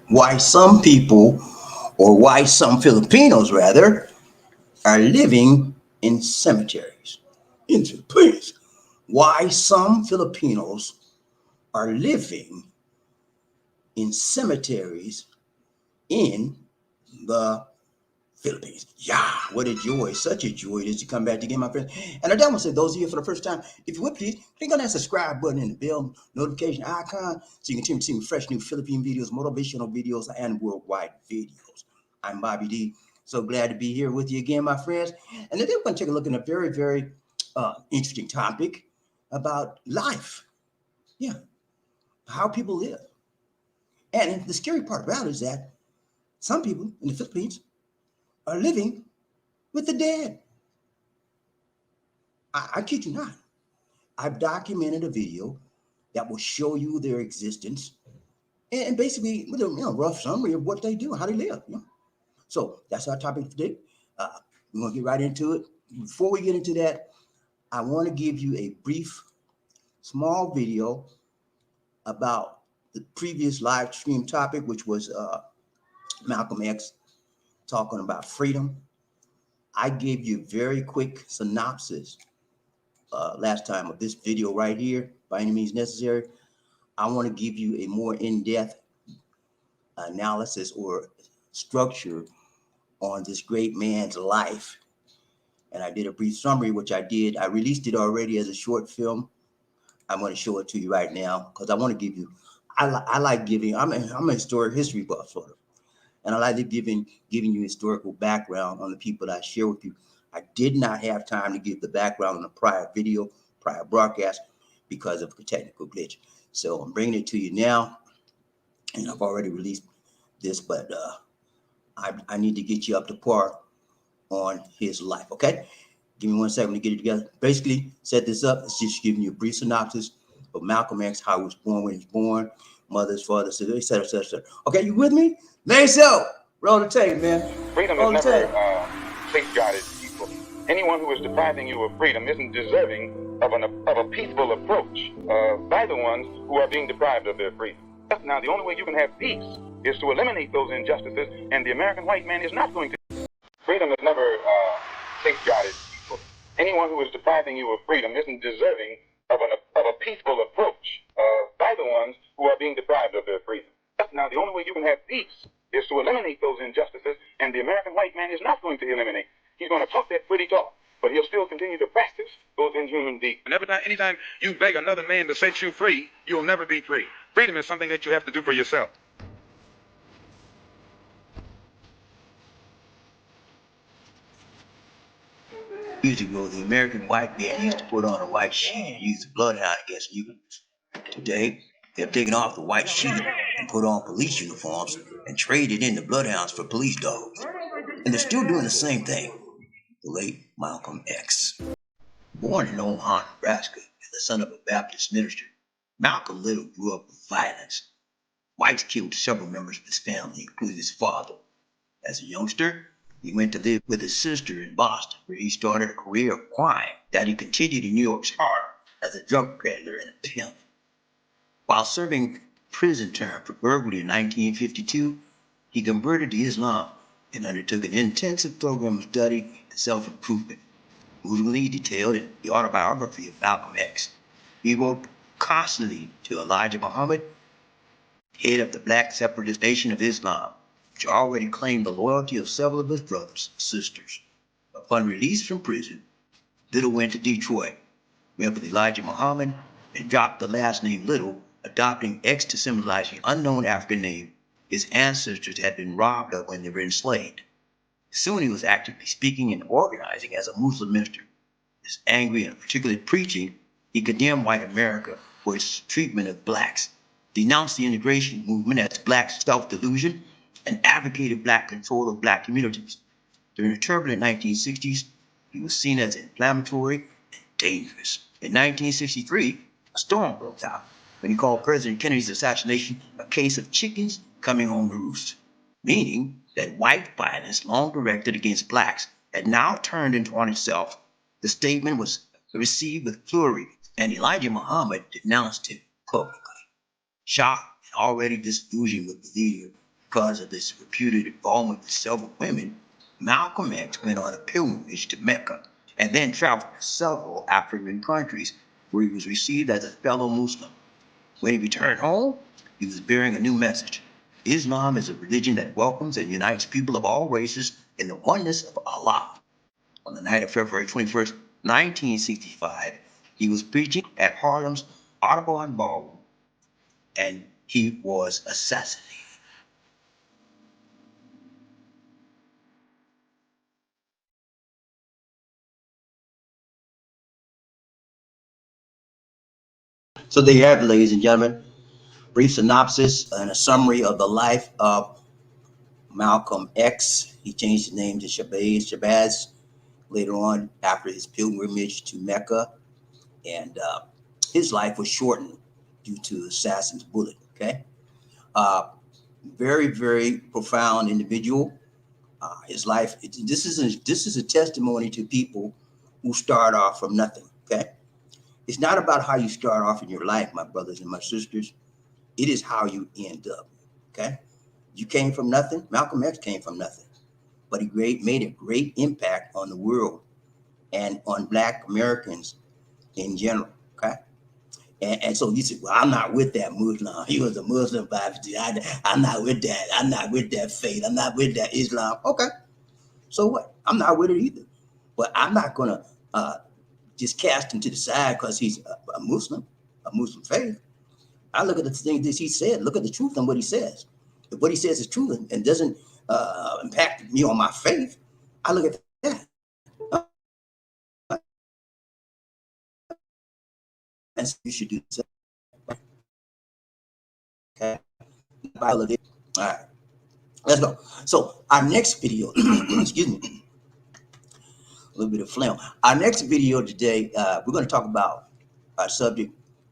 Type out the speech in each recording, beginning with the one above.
why some people, or why some Filipinos rather, are living in cemeteries. In Philippines. Why some Filipinos are living in cemeteries in the Philippines. Yeah, what a joy, such a joy it is to come back again, my friends. And I want to say, those of you for the first time, if you would please, click on that subscribe button and the bell notification icon so you can continue to see fresh new Philippine videos, motivational videos, and worldwide videos. I'm bobbieD. So glad to be here with you again, my friends. And today we're going to take a look at a very, very interesting topic about life. Yeah, how people live. And the scary part about it is that some people in the Philippines are living with the dead. I kid you not. I've documented a video that will show you their existence and basically with a rough summary of what they do, how they live. So that's our topic today. We're gonna get right into it. Before we get into that, I want to give you a brief, small video about the previous live stream topic, which was Malcom X talking about freedom. I gave you a very quick synopsis last time of this video right here, by any means necessary. I want to give you a more in-depth analysis or structure on this great man's life. And I did a brief summary, which I did. I released it already as a short film. I'm going to show it to you right now because I want to give you, I like giving, I'm a historic history buff sort of. And I like to giving you historical background on the people that I share with you. I did not have time to give the background on the prior video, prior broadcast because of a technical glitch. So I'm bringing it to you now. And I've already released this, but I need to get you up to par on his life. Okay, give me 1 second to get it together. Basically, set this up. It's just giving you a brief synopsis of Malcolm X, how he was born, when he was born, mother's father, etc., etc., etc. Okay, you with me? There so. Roll the tape, man. Freedom is never safeguarded, people. Anyone who is depriving you of freedom isn't deserving of a peaceful approach by the ones who are being deprived of their freedom. Now, the only way you can have peace is to eliminate those injustices, and the American white man is not going to. Freedom is never safeguarded, people. Anyone who is depriving you of freedom isn't deserving of a peaceful approach by the ones who are being deprived of their freedom. Now, the only way you can have peace is to eliminate those injustices, and the American white man is not going to eliminate. He's going to talk that pretty talk, but he'll still continue to practice those inhuman deeds. And anytime you beg another man to set you free, you'll never be free. Freedom is something that you have to do for yourself. Years ago, the American white man used to put on a white sheet and use the bloodhound against humans. Today, they've taken off the white sheet and put on police uniforms and traded in the bloodhounds for police dogs. And they're still doing the same thing. The late Malcom X. Born in Omaha, Nebraska, as the son of a Baptist minister, Malcolm Little grew up with violence. Whites killed several members of his family, including his father. As a youngster, he went to live with his sister in Boston, where he started a career of crime that he continued in New York's heart as a drug peddler and a pimp. While serving prison term for burglary in 1952, he converted to Islam and undertook an intensive program of study and self-improvement, movingly detailed in the autobiography of Malcom X. He wrote constantly to Elijah Muhammad, head of the Black Separatist Nation of Islam, which already claimed the loyalty of several of his brothers and sisters. Upon release from prison, Little went to Detroit, met with Elijah Muhammad, and dropped the last name Little, adopting X to symbolize the unknown African name his ancestors had been robbed of when they were enslaved. Soon he was actively speaking and organizing as a Muslim minister. As angry and particularly preaching, he condemned white America for its treatment of blacks, denounced the integration movement as black self-delusion, and advocated black control of black communities. During the turbulent 1960s, he was seen as inflammatory and dangerous. In 1963, a storm broke out when he called President Kennedy's assassination a case of chickens coming home to roost, meaning that white violence long directed against blacks had now turned into on itself. The statement was received with fury, and Elijah Muhammad denounced him publicly. Shocked and already disillusioned with the leader, Because of this reputed involvement with several women, Malcolm X went on a pilgrimage to Mecca and then traveled to several African countries where he was received as a fellow Muslim. When he returned home, he was bearing a new message. Islam is a religion that welcomes and unites people of all races in the oneness of Allah. On the night of February 21st, 1965, he was preaching at Harlem's Audubon Ballroom, and he was assassinated. So there you have it, ladies and gentlemen. Brief synopsis and a summary of the life of Malcolm X. He changed his name to Shabazz later on after his pilgrimage to Mecca, and his life was shortened due to assassin's bullet. Okay, very, very profound individual. His life. This is a testimony to people who start off from nothing. Okay, it's not about how you start off in your life, my brothers and my sisters. It is how you end up. Okay, you came from nothing. Malcolm X came from nothing, but he made a great impact on the world and on Black Americans in general. Okay. And so you say, well, I'm not with that Muslim. He was a Muslim. I'm not with that. I'm not with that faith. I'm not with that Islam. Okay. So what? I'm not with it either. But I'm not going to just cast him to the side because he's a Muslim faith. I look at the things that he said. Look at the truth in what he says. If what he says is true and doesn't impact me on my faith, I look at that. And so you should do the same. Okay. All right. Let's go. So our next video, excuse me, a little bit of phlegm. Our next video today, we're going to talk about our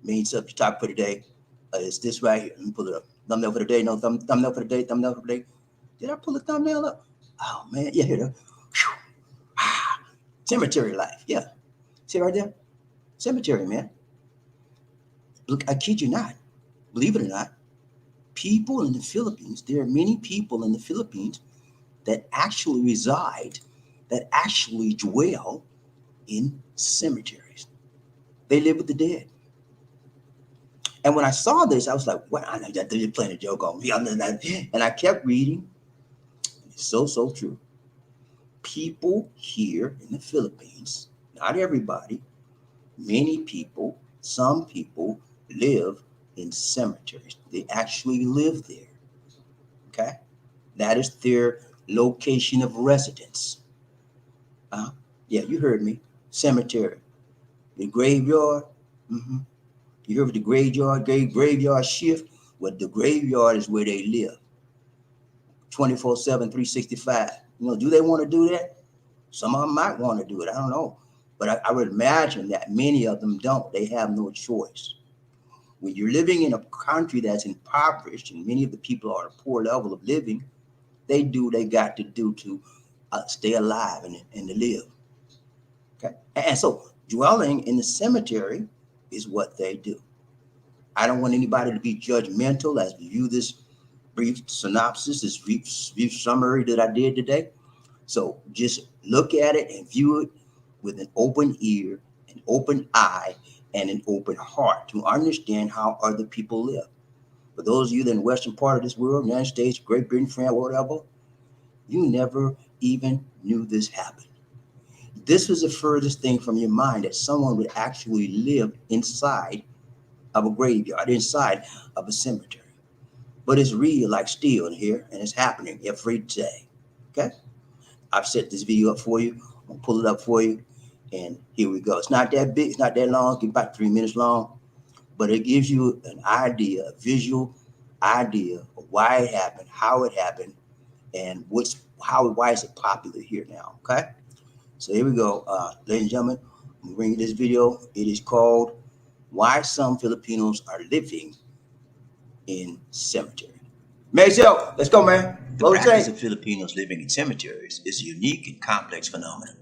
main subject topic for today. Is this right here? Let me pull it up. Thumbnail for the day. No, thumbnail for the day. Thumbnail for the day. Did I pull the thumbnail up? Oh man, yeah, here it is. Cemetery life. Yeah, see right there. Cemetery, man. Look, I kid you not. Believe it or not, people in the Philippines. There are many people in the Philippines that actually reside, that actually dwell in cemeteries. They live with the dead. And when I saw this, I was like, "What? I know that they're playing a joke on me." And I kept reading. It's so true. People here in the Philippines, not everybody, many people, some people live in cemeteries. They actually live there. Okay? That is their location of residence. Yeah, you heard me. Cemetery. The graveyard. You heard of the graveyard shift? Well, the graveyard is where they live. 24/7, 365. Do they want to do that? Some of them might want to do it. I don't know. But I would imagine that many of them don't. They have no choice. When you're living in a country that's impoverished and many of the people are at a poor level of living, they do what they got to do to stay alive and to live. Okay. And so dwelling in the cemetery is what they do. I don't want anybody to be judgmental as we view this brief synopsis, this brief summary that I did today. So just look at it and view it with an open ear, an open eye, and an open heart to understand how other people live. For those of you that in the western part of this world, United States, Great Britain, France, whatever, you never even knew this happened. This was the furthest thing from your mind that someone would actually live inside of a graveyard, inside of a cemetery. But it's real like steel in here, and it's happening every day. Okay? I've set this video up for you. I'm gonna pull it up for you, and here we go. It's not that big, it's not that long, it's about 3 minutes long, but it gives you an idea, a visual idea of why it happened, how it happened, and why is it popular here now. Okay? So here we go. Ladies and gentlemen, I'm gonna bring you this video. It is called Why Some Filipinos Are Living in Cemetery. Mazel, let's go, man. The practice of Filipinos living in cemeteries is a unique and complex phenomenon.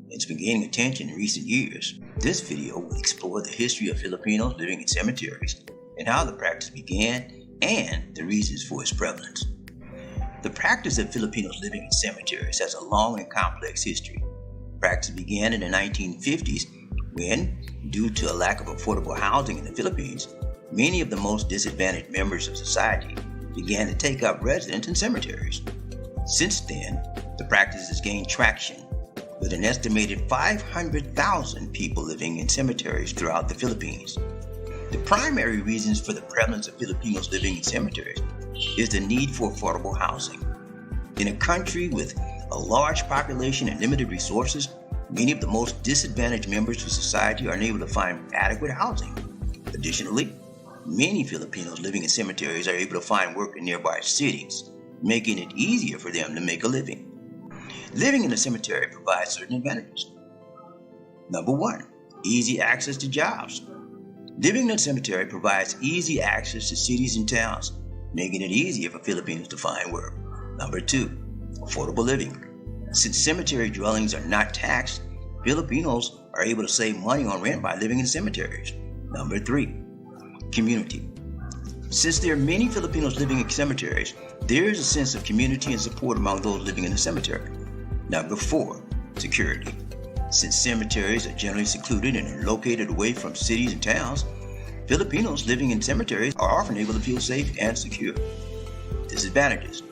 It's been gaining attention in recent years. This video will explore the history of Filipinos living in cemeteries and how the practice began and the reasons for its prevalence. The practice of Filipinos living in cemeteries has a long and complex history. Practice began in the 1950s when, due to a lack of affordable housing in the Philippines, many of the most disadvantaged members of society began to take up residence in cemeteries. Since then, the practice has gained traction, with an estimated 500,000 people living in cemeteries throughout the Philippines. The primary reasons for the prevalence of Filipinos living in cemeteries is the need for affordable housing. In a country with a large population and limited resources, many of the most disadvantaged members of society are unable to find adequate housing. Additionally, many Filipinos living in cemeteries are able to find work in nearby cities, making it easier for them to make a living. Living in a cemetery provides certain advantages. Number one, easy access to jobs. Living in a cemetery provides easy access to cities and towns, making it easier for Filipinos to find work. Number two, affordable living. Since cemetery dwellings are not taxed, Filipinos are able to save money on rent by living in cemeteries. Number three, community. Since there are many Filipinos living in cemeteries, there is a sense of community and support among those living in the cemetery. Number four, security. Since cemeteries are generally secluded and are located away from cities and towns, Filipinos living in cemeteries are often able to feel safe and secure. Disadvantages.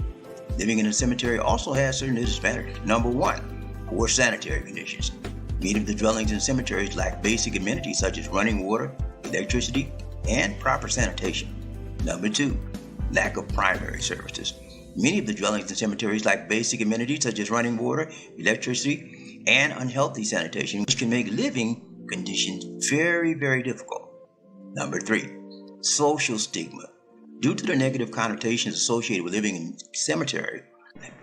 Living in a cemetery also has certain disadvantages. Number one, poor sanitary conditions. Many of the dwellings in cemeteries lack basic amenities such as running water, electricity, and proper sanitation. Number two, lack of primary services. Many of the dwellings in cemeteries lack basic amenities such as running water, electricity, and unhealthy sanitation, which can make living conditions very, very difficult. Number three, social stigma. Due to the negative connotations associated with living in cemetery,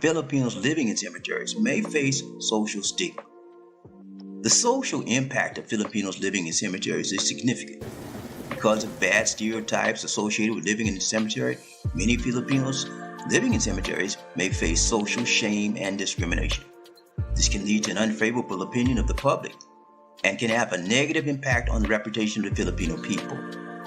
Filipinos living in cemeteries may face social stigma. The social impact of Filipinos living in cemeteries is significant. Because of bad stereotypes associated with living in the cemetery, many Filipinos living in cemeteries may face social shame and discrimination. This can lead to an unfavorable opinion of the public and can have a negative impact on the reputation of the Filipino people.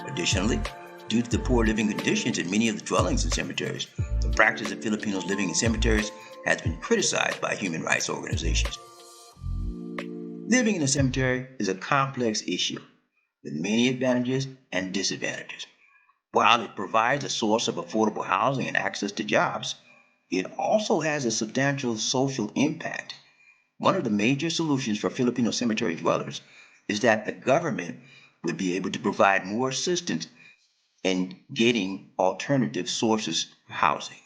Additionally, due to the poor living conditions in many of the dwellings in cemeteries, the practice of Filipinos living in cemeteries has been criticized by human rights organizations. Living in a cemetery is a complex issue with many advantages and disadvantages. While it provides a source of affordable housing and access to jobs, it also has a substantial social impact. One of the major solutions for Filipino cemetery dwellers is that the government would be able to provide more assistance in getting alternative sources of housing.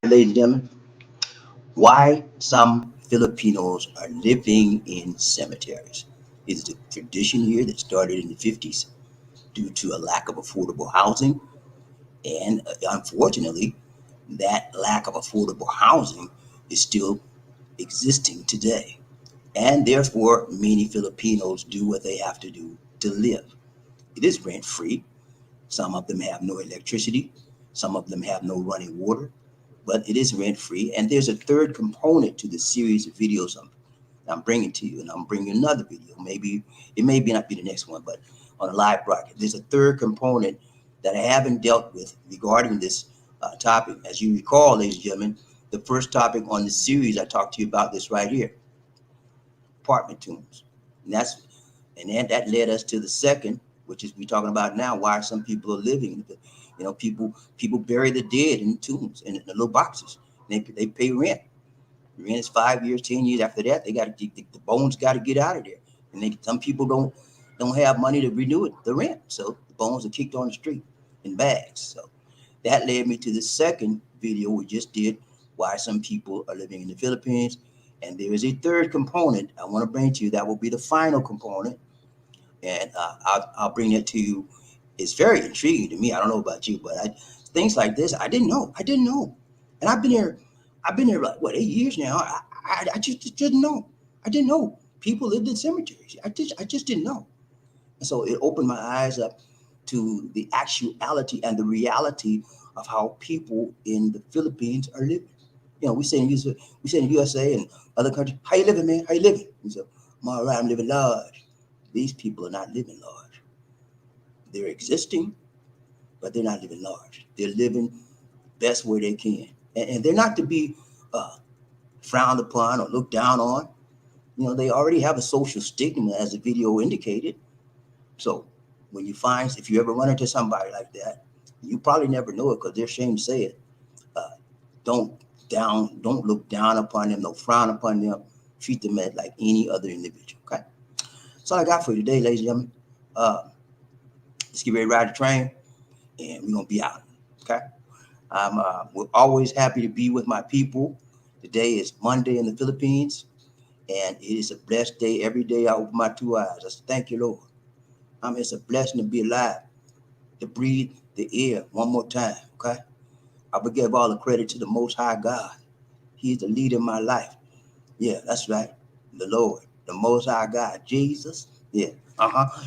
Ladies and gentlemen, why some Filipinos are living in cemeteries. It is a tradition here that started in the 50s due to a lack of affordable housing. And unfortunately, that lack of affordable housing is still existing today. And therefore, many Filipinos do what they have to do to live. It is rent free. Some of them have no electricity. Some of them have no running water, but it is rent free. And there's a third component to the series of videos I'm bringing to you, and I'm bringing another video. Maybe it may not be the next one, but on a live broadcast, there's a third component that I haven't dealt with regarding this topic. As you recall, ladies and gentlemen, the first topic on the series I talked to you about this right here, apartment tombs, and then that led us to the second, which is we're talking about now. Why some people are living. People bury the dead in tombs in the little boxes. They pay rent. Rent is 5 years, 10 years. After that, they got the bones got to get out of there. And some people don't have money to renew the rent, so the bones are kicked on the street in bags. So that led me to the second video we just did, why some people are living in the Philippines. And there is a third component I want to bring to you. That will be the final component, and I'll bring that to you. It's very intriguing to me. I don't know about you, but things like this, I didn't know. And I've been here like, 8 years now. I just didn't know. I didn't know people lived in cemeteries. I just didn't know. And so it opened my eyes up to the actuality and the reality of how people in the Philippines are living. we say in the USA and other countries, how you living, man? How you living? We say, I'm all right, I'm living large. These people are not living large. They're existing, but they're not living large. They're living best way they can. And they're not to be frowned upon or looked down on. They already have a social stigma, as the video indicated. So when if you ever run into somebody like that, you probably never know it because they're ashamed to say it. Don't look down upon them, don't frown upon them. Treat them as like any other individual. Okay. That's all I got for you today, ladies and gentlemen. Let's get ready to ride the train, and we're gonna be out. Okay. We're always happy to be with my people. Today is Monday in the Philippines, and it is a blessed day. Every day I open my two eyes. I say, thank you, Lord. It's a blessing to be alive, to breathe the air one more time. Okay. I will give all the credit to the Most High God. He's the leader in my life. Yeah, that's right. The Lord, the Most High God, Jesus. Yeah.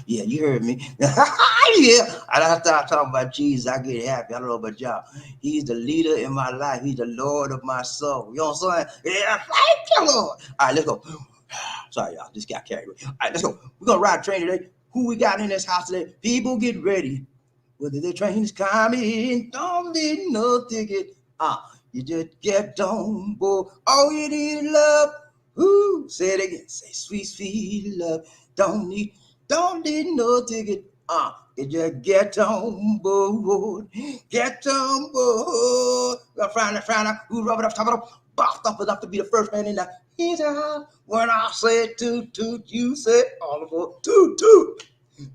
Yeah, you heard me. Yeah. I start talking about Jesus, I get happy. I don't know about y'all. He's the leader in my life. He's the Lord of my soul. You know what I'm saying? Yeah, thank you, Lord. All right, let's go. Sorry, y'all. Just got carried away. All right, let's go. We're going to ride a train today. Who we got in this house today? People get ready. Whether the train's coming, don't need no ticket. You just get on board. All you need is love. Ooh, say it again. Say sweet, sweet love. Don't need no ticket. You just get on board. Get on board. We'll find out who rub it up, top it up, bopped up enough to be the first man in the his house. When I say toot toot, you say all aboard. Toot toot.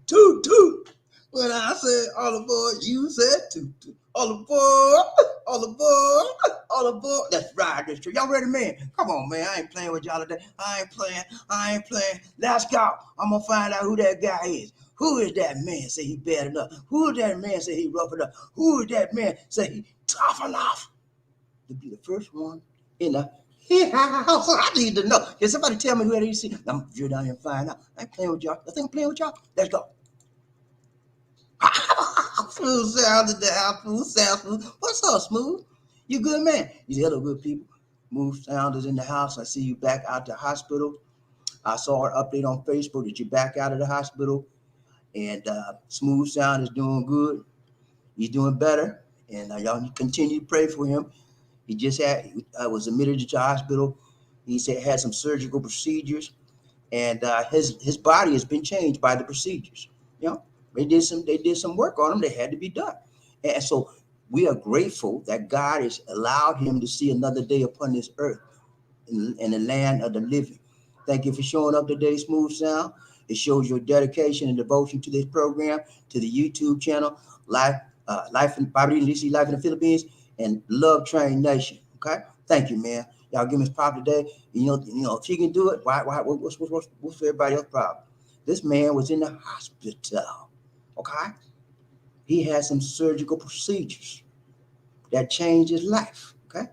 Toot toot. When I said all aboard, you said toot toot. All aboard, all aboard, all aboard. Let's ride this trip. Y'all ready, man? Come on, man. I ain't playing with y'all today. I ain't playing. Let's go. I'm gonna find out who that guy is. Who is that man say he bad enough? Who is that man say he rough enough? Who is that man say he tough enough to be the first one in the house? I need to know. Can somebody tell me who that is? I'm gonna drill down here and find out. I ain't playing with y'all. I think I'm playing with y'all. Let's go. Food sound in the house. Food sound. What's up, Smooth? You good, man? You say, hello, good people. Smooth Sound is in the house. I see you back out the hospital. I saw an update on Facebook that you're back out of the hospital. And Smooth Sound is doing good. He's doing better. And y'all continue to pray for him. He just was admitted to the hospital. He said had some surgical procedures. And his body has been changed by the procedures. They did some work on him that had to be done. And so we are grateful that God has allowed him to see another day upon this earth in the land of the living. Thank you for showing up today, Smooth Sound. It shows your dedication and devotion to this program, to the YouTube channel, Life in bobbieD DC, Life in the Philippines, and Love Train Nation. Okay, thank you, man. Y'all give me his props today. If he can do it, why? What's everybody else's problem? This man was in the hospital. Okay, he had some surgical procedures that changed his life. Okay,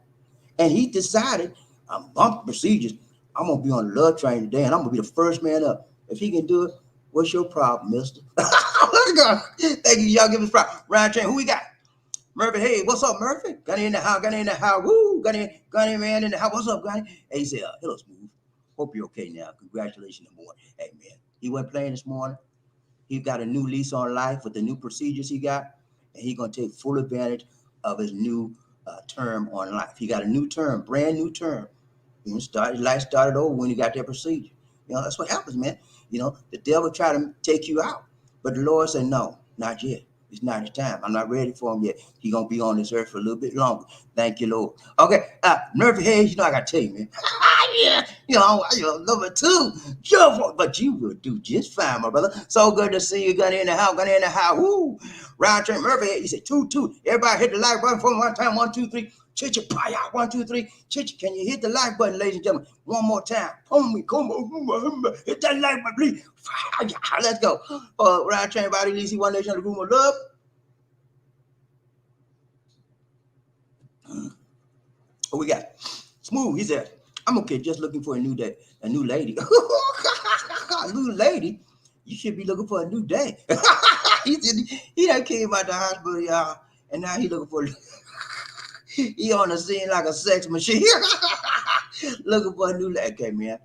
and he decided, I'm bumping procedures. I'm gonna be on the love train today, and I'm gonna be the first man up. If he can do it, what's your problem, mister? Let's go. Thank you. Y'all give us props. Ride train. Who we got? Murphy. Hey, what's up, Murphy? Gunny in the house. Woo. Gunny man in the house. What's up, Gunny? Hey, he said, hello, Smooth. Hope you're okay now. Congratulations, number one. Hey, man. He went playing this morning. He got a new lease on life with the new procedures he got, and he's going to take full advantage of his new term on life. He got a new term, brand new term. Life started over when he got that procedure. That's what happens, man. The devil tried to take you out, but the Lord said, no, not yet. It's not his time. I'm not ready for him yet. He's going to be on this earth for a little bit longer. Thank you, Lord. Okay, Murphy Hayes, I got to tell you, man. Yeah, number two, but you will do just fine, my brother. So good to see you. Got in the house. Woo. Round train, Murphy. He said, toot. Everybody hit the like button for one time. 1, 2, 3. Chicha, pie out. 1, 2, 3. Chicha, can you hit the like button, ladies and gentlemen? One more time. Come on. Hit that like button, please. Let's go. Round train, body, DC, one nation, the room of love. What we got? Smooth. He said, I'm okay, just looking for a new day, a new lady. A new lady? You should be looking for a new day. He said he done came out the hospital, y'all, and now he looking for He on the scene like a sex machine. Looking for a new lady. Okay, man.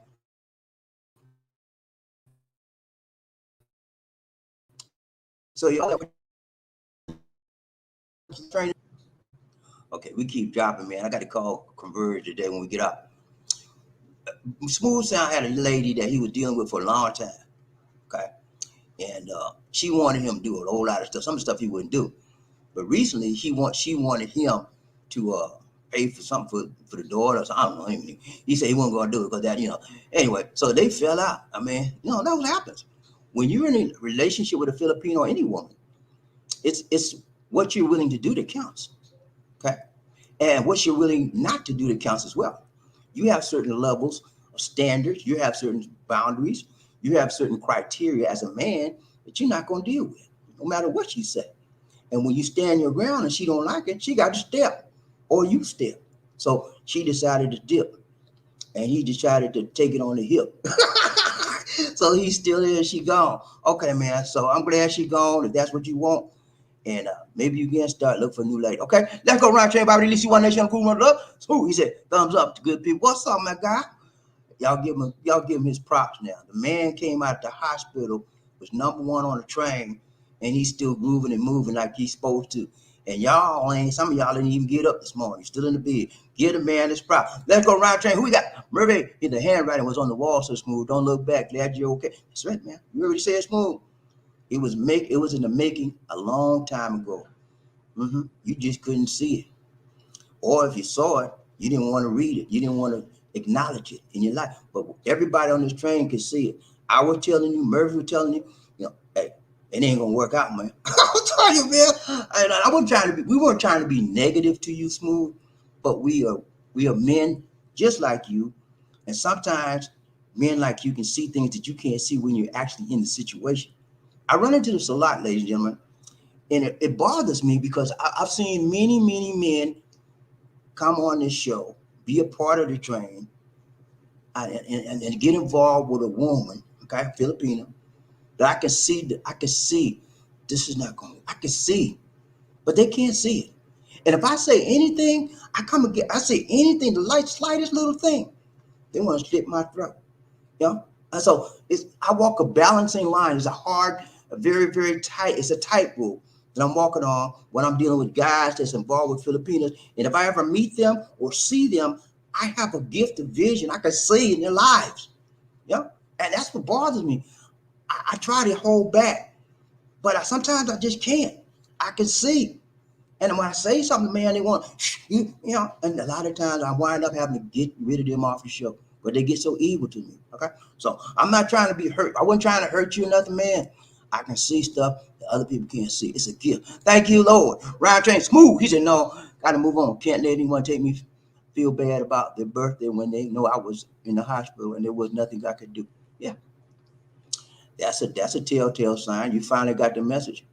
So y'all training. Okay, we keep dropping, man. I got to call Converge today when we get out. Smooth Sound had a lady that he was dealing with for a long time. Okay, and she wanted him to do a whole lot of stuff. Some stuff he wouldn't do. But recently, she wanted him to pay for something for the daughter. So I don't know. He said he wasn't going to do it because that, Anyway, so they fell out. I mean, that's what happens when you're in a relationship with a Filipino or any woman. It's what you're willing to do that counts. Okay, and what you're willing not to do that counts as well. You have certain levels of standards. You have certain boundaries. You have certain criteria as a man that you're not going to deal with, no matter what she said. And when you stand your ground and she don't like it, she got to step, or you step. So she decided to dip, and he decided to take it on the hip. So he's still there, she gone. Okay, man. So I'm glad she gone if that's what you want. And maybe you can start looking for a new lady. Okay, let's go around train by at least one nation cool one love. Smooth. He said, thumbs up to good people. What's up, my guy? Y'all give him his props now. The man came out the hospital, was number one on the train, and he's still grooving and moving like he's supposed to. And some of y'all didn't even get up this morning. You're still in the bed. Give the man his props. Let's go around train. Who we got? Murray. The handwriting was on the wall, so Smooth. Don't look back. Glad you're okay. That's right, man. You already said Smooth. It was in the making a long time ago. You just couldn't see it. Or if you saw it, you didn't want to read it. You didn't want to acknowledge it in your life. But everybody on this train could see it. I was telling you, Murphy was telling you, hey, it ain't gonna work out, man. I'm telling you, man. We weren't trying to be negative to you, Smooth, but we are men just like you. And sometimes men like you can see things that you can't see when you're actually in the situation. I run into this a lot, ladies and gentlemen, and it bothers me because I've seen many, many men come on this show, be a part of the train, and get involved with a woman, okay, Filipino, that I can see this is not going. I can see, but they can't see it. And if I say anything, I say anything, the slightest little thing, they want to slit my throat. And so I walk a balancing line. It's a very, very tight. It's a tightrope that I'm walking on when I'm dealing with guys that's involved with Filipinos. And if I ever meet them or see them, I have a gift of vision. I can see in their lives. And that's what bothers me. I try to hold back, but sometimes I just can't. I can see. And when I say something, man, they want, and a lot of times I wind up having to get rid of them off the show. But they get so evil to me, okay? So I'm not trying to be hurt. I wasn't trying to hurt you or nothing, man. I can see stuff that other people can't see. It's a gift. Thank you, Lord. Round train, Smooth. He said, no, got to move on. Can't let anyone take me feel bad about their birthday when they know I was in the hospital and there was nothing I could do. Yeah, that's a telltale sign. You finally got the message.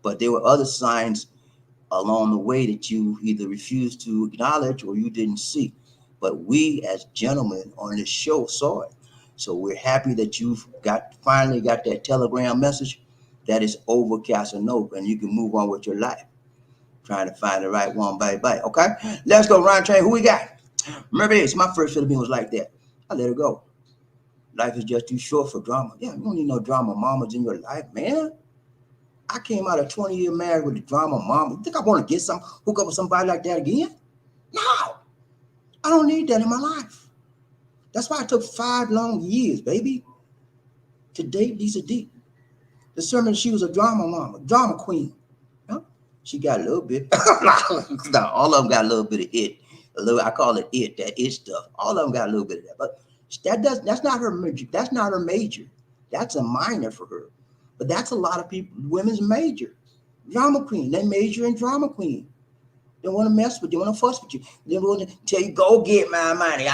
But there were other signs along the way that you either refused to acknowledge or you didn't see. But we as gentlemen on this show saw it. So we're happy that you've finally got that telegram message that is over Casanova and you can move on with your life. Trying to find the right one, bye. Okay? Let's go, Ryan Train. Who we got? Maybe it's my first Philippine was like that. I let it go. Life is just too short for drama. Yeah, you don't need no drama mamas in your life, man. I came out of 20-year marriage with a drama mama. You think I want to hook up with somebody like that again? No. I don't need that in my life. That's why it took 5 long years, baby, to date Lisa D. Determined she was a drama mama, drama queen. She got a little bit. No, all of them got a little bit of it. I call it it, that it stuff. All of them got a little bit of that. But that's not her major. That's not her major. That's a minor for her. But that's a lot of people, women's major. Drama queen. They major in drama queen. They want to mess with you, want to fuss with you. They want to tell you, go get my money.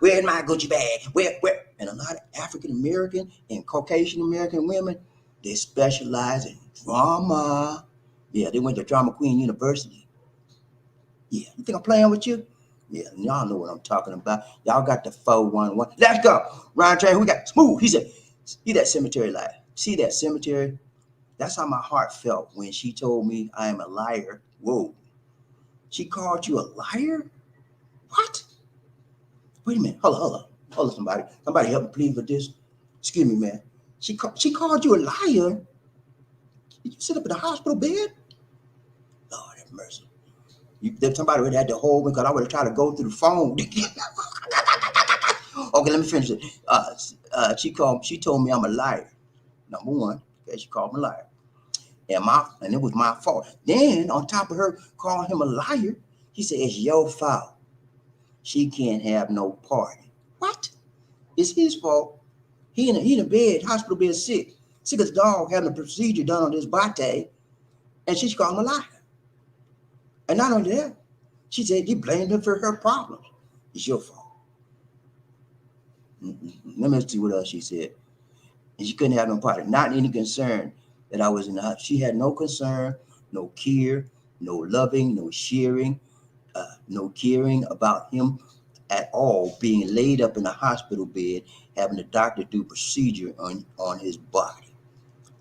Where's my Gucci bag? Where? And a lot of African American and Caucasian American women, they specialize in drama. Yeah, they went to Drama Queen University. Yeah, you think I'm playing with you? Yeah, y'all know what I'm talking about. Y'all got the 411. Let's go. Ryan Train, who we got? Smooth. He said, see that cemetery life. See that cemetery? That's how my heart felt when she told me I am a liar. Whoa. She called you a liar? What? Wait a minute. Hold on, somebody. Somebody help me please with this. Excuse me, man. She called you a liar? Did you sit up in the hospital bed? Lord have mercy. If somebody would have had to hold me because I would have tried to go through the phone. Okay, let me finish it. She told me I'm a liar. Number one, okay, she called me a liar. And it was my fault. Then on top of her calling him a liar, he said, it's your fault. She can't have no party. What? It's his fault. He in a bed, hospital bed, sick as a dog, having a procedure done on his body, and she called him a liar. And not only that, she said he blamed her for her problems. It's your fault. Let me see what else she said. And she couldn't have no party. Not any concern that I was in the house. She had no concern, no care, no loving, no sharing, no caring about him at all, being laid up in a hospital bed, having the doctor do procedure on his body.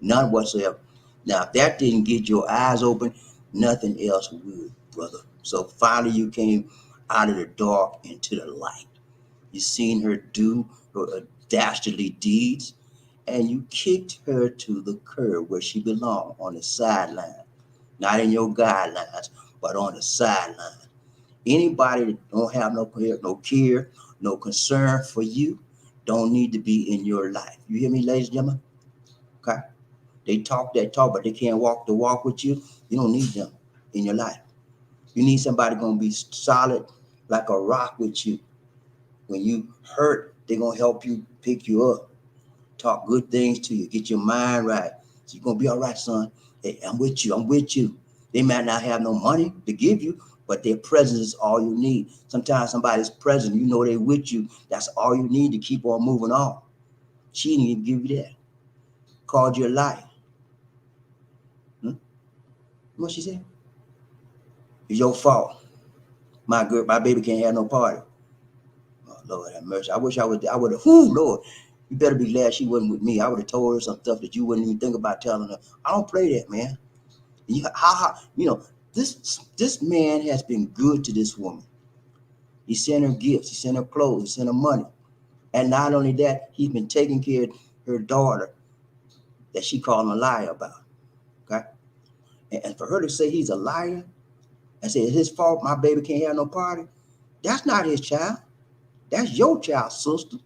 None whatsoever. Now, if that didn't get your eyes open, nothing else would, brother. So finally you came out of the dark into the light. You seen her do her dastardly deeds, and you kicked her to the curb where she belonged, on the sideline. Not in your guidelines, but on the sideline. Anybody that don't have no care, no concern for you, don't need to be in your life. You hear me, ladies and gentlemen? Okay? They talk that talk, but they can't walk the walk with you. You don't need them in your life. You need somebody gonna be solid like a rock with you. When you hurt, they're gonna help you pick you up, talk good things to you, get your mind right. So you're gonna be all right, son. Hey, I'm with you. I'm with you. They might not have no money to give you, but their presence is all you need. Sometimes somebody's present, you know they're with you. That's all you need to keep on moving on. She didn't even give you that. Called you a liar. What she said? It's your fault. My baby can't have no party. Oh, Lord have mercy. I wish I would have, Lord, you better be glad she wasn't with me. I would have told her some stuff that you wouldn't even think about telling her. I don't play that, man. This man has been good to this woman. He sent her gifts, he sent her clothes, he sent her money. And not only that, he's been taking care of her daughter that she called him a liar about. Okay? And for her to say he's a liar and say it's his fault my baby can't have no party, that's not his child. That's your child, sister.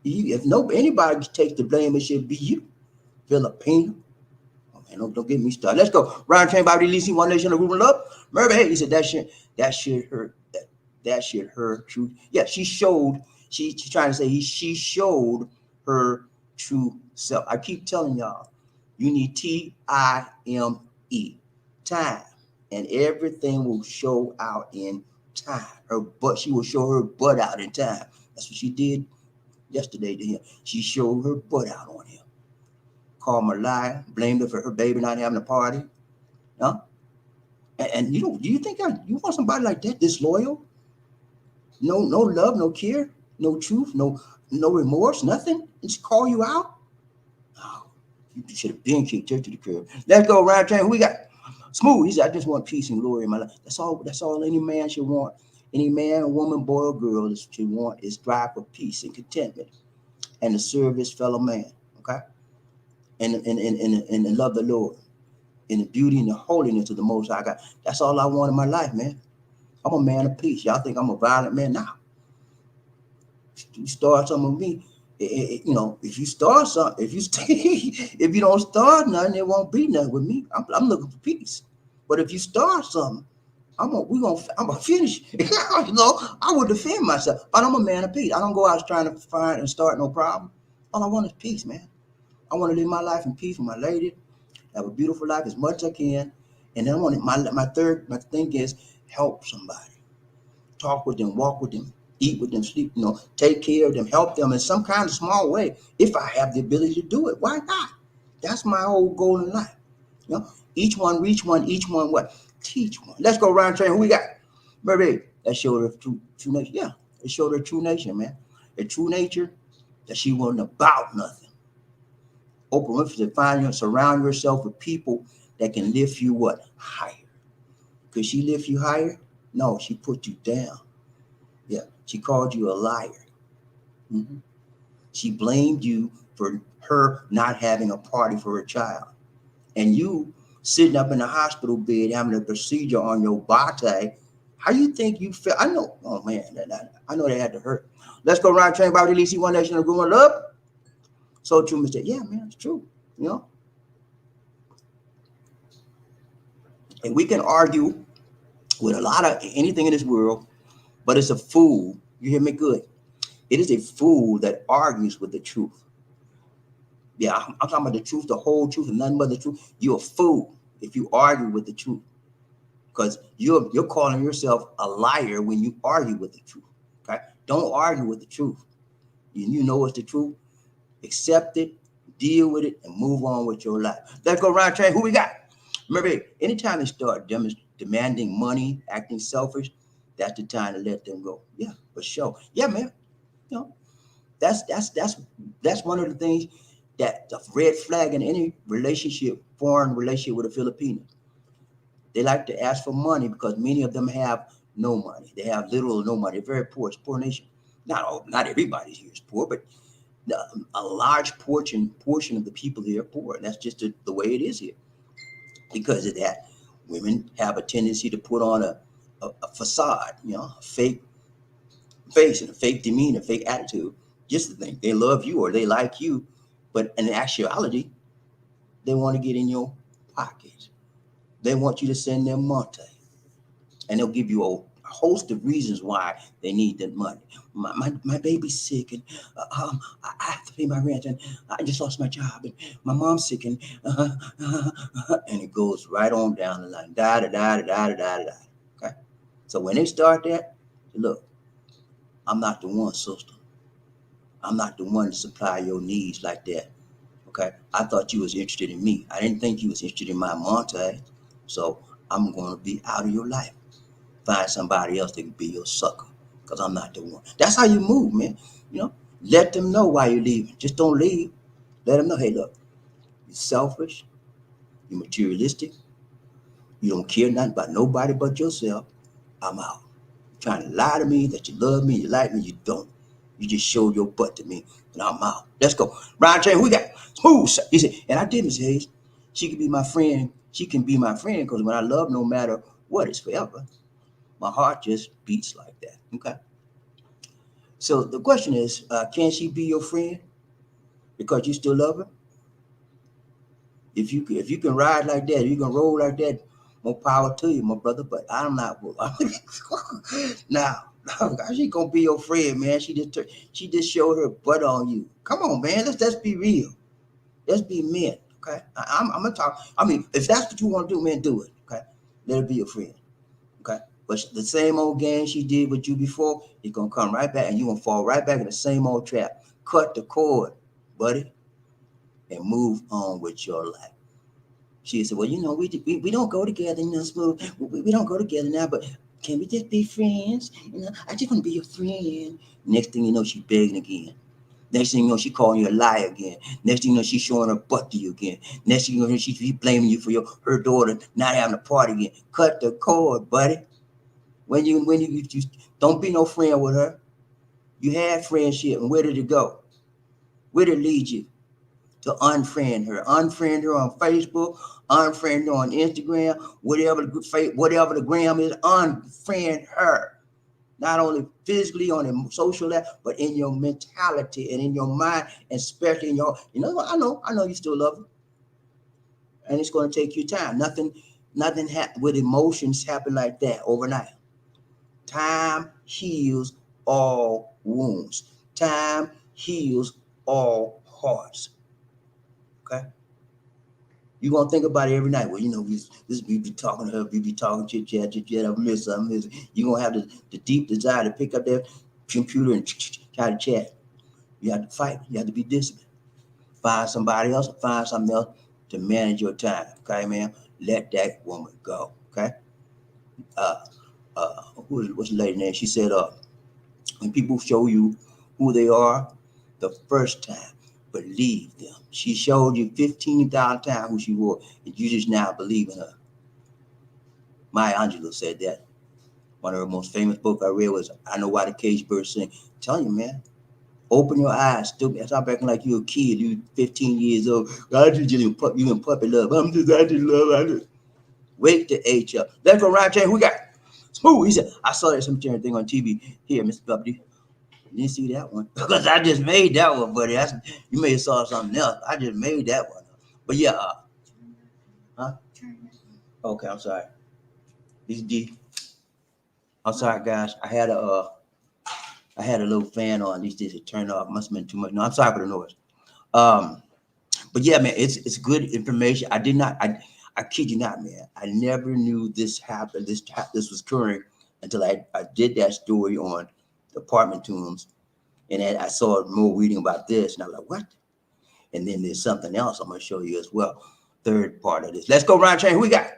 If anybody takes the blame, it should be you, Filipino. Oh man, don't get me started. Let's go. Ryan trained by release one nation of moving up. Murray, hey, he said that should hurt. That should hurt true. Yeah, she showed. She's trying to say she showed her true self. I keep telling y'all, you need time, time, and everything will show out in time. She will show her butt out in time. That's what she did yesterday to him. She showed her butt out on him. Called him a liar, blamed her for her baby not having a party. Huh? And do you think you want somebody like that disloyal? No love, no care, no truth, no remorse, nothing? Just call you out? Oh, you should have been kicked her to the curb. Let's go, Ryan Train. Who we got? Smooth. He said, I just want peace and glory in my life. That's all any man should want. Any man, woman, boy, or girl should want is strive for peace and contentment and to serve his fellow man. Okay? And love the Lord in the beauty and the holiness of the Most High God. That's all I want in my life, man. I'm a man of peace. Y'all think I'm a violent man? Nah. You start something with me, if you start something, if you don't start nothing, it won't be nothing with me. I'm looking for peace. But if you start something, I'm gonna finish. I will defend myself. But I'm a man of peace. I don't go out trying to find and start no problem. All I want is peace, man. I want to live my life in peace with my lady, have a beautiful life as much as I can, and then I want my thing is help somebody, talk with them, walk with them, eat with them, sleep, take care of them, help them in some kind of small way. If I have the ability to do it, why not? That's my whole goal in life. Each one reach one, each one what? Teach one. Let's go around train. Who we got? Baby, that showed her true nature. Yeah, it showed her true nature, man. A true nature that she wasn't about nothing. Open with to surround yourself with people that can lift you what? Higher. Could she lift you higher? No, she put you down. Yeah, she called you a liar. Mm-hmm. She blamed you for her not having a party for her child. And you sitting up in the hospital bed having a procedure on your body. How you think you feel? I know, oh man, I know that had to hurt. Let's go around train by release one nation of growing up. So true, Mr. Yeah, man, it's true. You know, and we can argue with a lot of anything in this world, but it's a fool. You hear me good? It is a fool that argues with the truth. Yeah, I'm talking about the truth, the whole truth, and nothing but the truth. You're a fool if you argue with the truth, because you're calling yourself a liar when you argue with the truth. Okay, don't argue with the truth. You know what's the truth. Accept it, deal with it, and move on with your life. Let's go round train. Who we got? Remember, anytime they start demanding money, acting selfish, that's the time to let them go. Yeah, for sure. Yeah, man. You know, that's one of the things that the red flag in any relationship, foreign relationship with a Filipino. They like to ask for money because many of them have no money. They have little or no money. They're very poor. It's a poor nation. Not everybody here is poor, but a large portion of the people here are poor. And that's just the way it is here. Because of that, women have a tendency to put on a facade, a fake face and a fake demeanor, fake attitude, just to think they love you or they like you. But in actuality, they want to get in your pockets. They want you to send them money. And they'll give you a host of reasons why they need that money. My baby's sick, and I have to pay my rent, and I just lost my job, and my mom's sick, and and it goes right on down the line. Da da da da da da da. Okay. So when they start that, look, I'm not the one, sister. I'm not the one to supply your needs like that. Okay. I thought you was interested in me. I didn't think you was interested in my montage. So I'm going to be out of your life. Find somebody else that can be your sucker, because I'm not the one. That's how you move, man. Let them know why you're leaving. Just don't leave. Let them know, hey, look, you're selfish, you're materialistic, you don't care nothing about nobody but yourself. I'm out. You're trying to lie to me that you love me, you like me, you don't. You just showed your butt to me, and I'm out. Let's go. Ryan J, who we got? Smooth. He said, and I did, Miss Hayes. She can be my friend. She can be my friend because when I love, no matter what, it's forever. My heart just beats like that. Okay. So the question is, can she be your friend because you still love her? If you can ride like that, if you can roll like that, more power to you, my brother. But I'm not. Now, she gonna be your friend, man. She just showed her butt on you. Come on, man. Let's be real. Let's be men. Okay. I'm gonna talk. I mean, if that's what you want to do, man, do it. Okay. Let her be your friend. Okay. But the same old game she did with you before, it's gonna come right back, and you're gonna fall right back in the same old trap. Cut the cord, buddy, and move on with your life. She said, "Well, we don't go together, Smooth. We don't go together now, but can we just be friends? I just want to be your friend." Next thing you know, she's begging again. Next thing you know, she calling you a liar again. Next thing you know, she's showing her butt to you again. Next thing you know, she's blaming you for her daughter not having a party again. Cut the cord, buddy. When you don't be no friend with her. You had friendship, and where did it go? Where did it lead you? To unfriend her. Unfriend her on Facebook, unfriend her on Instagram, whatever the gram is, unfriend her. Not only physically on a social level, but in your mentality and in your mind, and especially in your, I know you still love her. And it's going to take you time. Nothing with emotions happen like that overnight. Time heals all wounds. Time heals all hearts. Okay? You're going to think about it every night. Well, we be talking to her, we be talking chit chat, I miss her. You're going to have the deep desire to pick up that computer and try to chat. You have to fight. You have to be disciplined. Find somebody else or find something else to manage your time. Okay, man? Let that woman go. Okay? What's the lady name? She said, when people show you who they are the first time, believe them. She showed you 15,000 times who she was, and you just now believe in her. Maya Angelou said that. One of her most famous books I read was I Know Why the Cage Birds Sing. I'm telling you, man, open your eyes. Stop acting like you're a kid. You 15 years old. I just you in puppy love. I just love. Wake the H up. Let's go, Ryan James. Who we got? Smooth. He said, I saw that cemetery thing on TV. Here, Mr. Bobbie. Didn't see that one. Because I just made that one, buddy. You may have saw something else. I just made that one. But yeah, huh? Okay, I'm sorry. These D. I'm sorry, guys. I had a little fan on. These days it turned off. Must have been too much. No, I'm sorry for the noise. But yeah, man, it's good information. I did not. I kid you not, man. I never knew this happened. This was occurring until I did that story on apartment tombs, and then I saw more reading about this, and I was like, what? And then there's something else I'm going to show you as well. Third part of this. Let's go, Ron Chain. Who we got?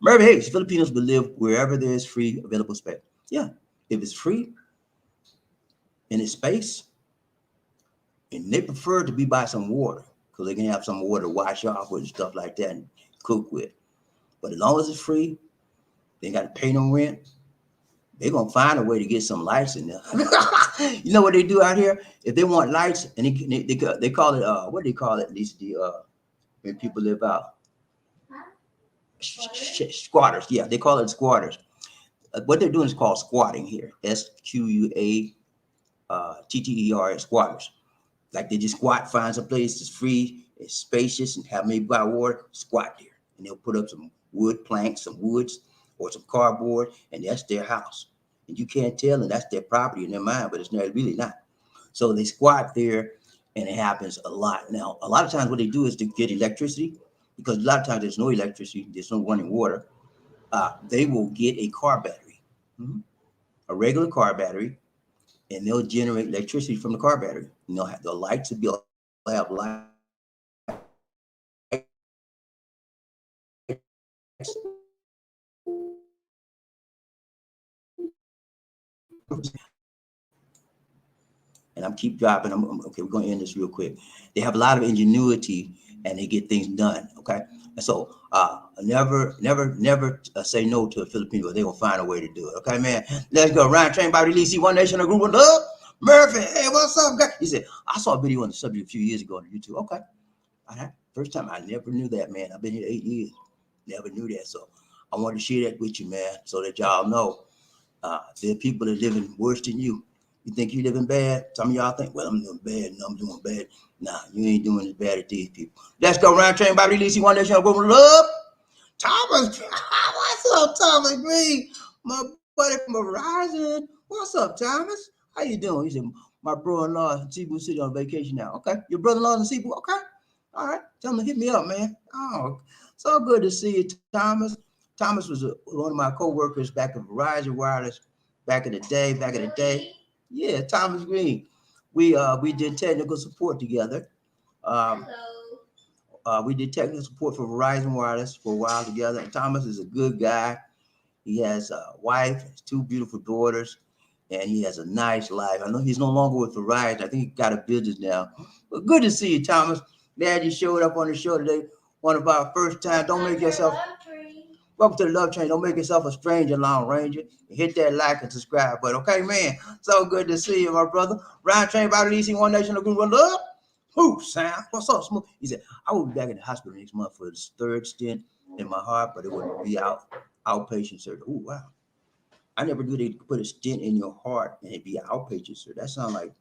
Murray Hayes. Filipinos will live wherever there is free available space. Yeah, if it's free and it's space, and they prefer to be by some water because they can have some water to wash off with and stuff like that and cook with. But as long as it's free, they ain't got to pay no rent. They're going to find a way to get some lights in there. You know what they do out here? If they want lights, and they call it, what do they call it? At least when people live out. Squatters. Yeah, they call it squatters. What they're doing is called squatting here. SQUATTER, squatters. Like they just squat, find some place that's free, it's spacious, and have maybe by water, squat there. And they'll put up some wood planks, some woods, or some cardboard, and that's their house. And you can't tell them that's their property in their mind, but it's not really not. So they squat there, and it happens a lot. Now, a lot of times what they do is to get electricity, because a lot of times there's no electricity, there's no running water. They will get a car battery, a regular car battery, and they'll generate electricity from the car battery. And they'll have the lights will be have lights. And I'm keep dropping. Okay, we're going to end this real quick. They have a lot of ingenuity and they get things done. Okay. And so never say no to a Filipino. They're going to find a way to do it. Okay, man. Let's go. Ryan Train, Bobby Lee, see One Nation, a group of love. Murphy, hey, what's up, guy? He said, I saw a video on the subject a few years ago on YouTube. Okay. First time, I never knew that, man. I've been here 8 years. Never knew that. So I wanted to share that with you, man, so that y'all know there are people that living worse than you. You think you living bad? Some of y'all think, well, I'm doing bad and I'm doing bad. Nah, you ain't doing as bad as these people. Let's go. Round Train, Bobby Lee, One Nation, go with love. Thomas, what's up, Thomas Green? My buddy from Verizon. What's up, Thomas? How you doing? He said, my brother-in-law in Cebu City on vacation now. Okay, your brother-in-law in Cebu? Okay, all right. Tell him to hit me up, man. Oh, so good to see you, Thomas. Thomas was one of my co-workers back at Verizon Wireless back in the day. Yeah, Thomas Green. We did technical support together. We did technical support for Verizon Wireless for a while together. And Thomas is a good guy. He has a wife, has 2 beautiful daughters, and he has a nice life. I know he's no longer with Verizon. I think he got a business now. But good to see you, Thomas. Glad you showed up on the show today. One of our first time. Don't make yourself. Welcome to the Love Train. Don't make yourself a stranger, Long Ranger. Hit that like and subscribe button. Okay, man. So good to see you, my brother. Ryan Train, Bobby Lee, One Nation, a group of love. Who, Sam? What's up, Smooth? He said, I will be back in the hospital next month for the 3rd stint in my heart, but it would be outpatient surgery. Oh, wow. I never knew they put a stent in your heart and it'd be outpatient surgery. That sounds like,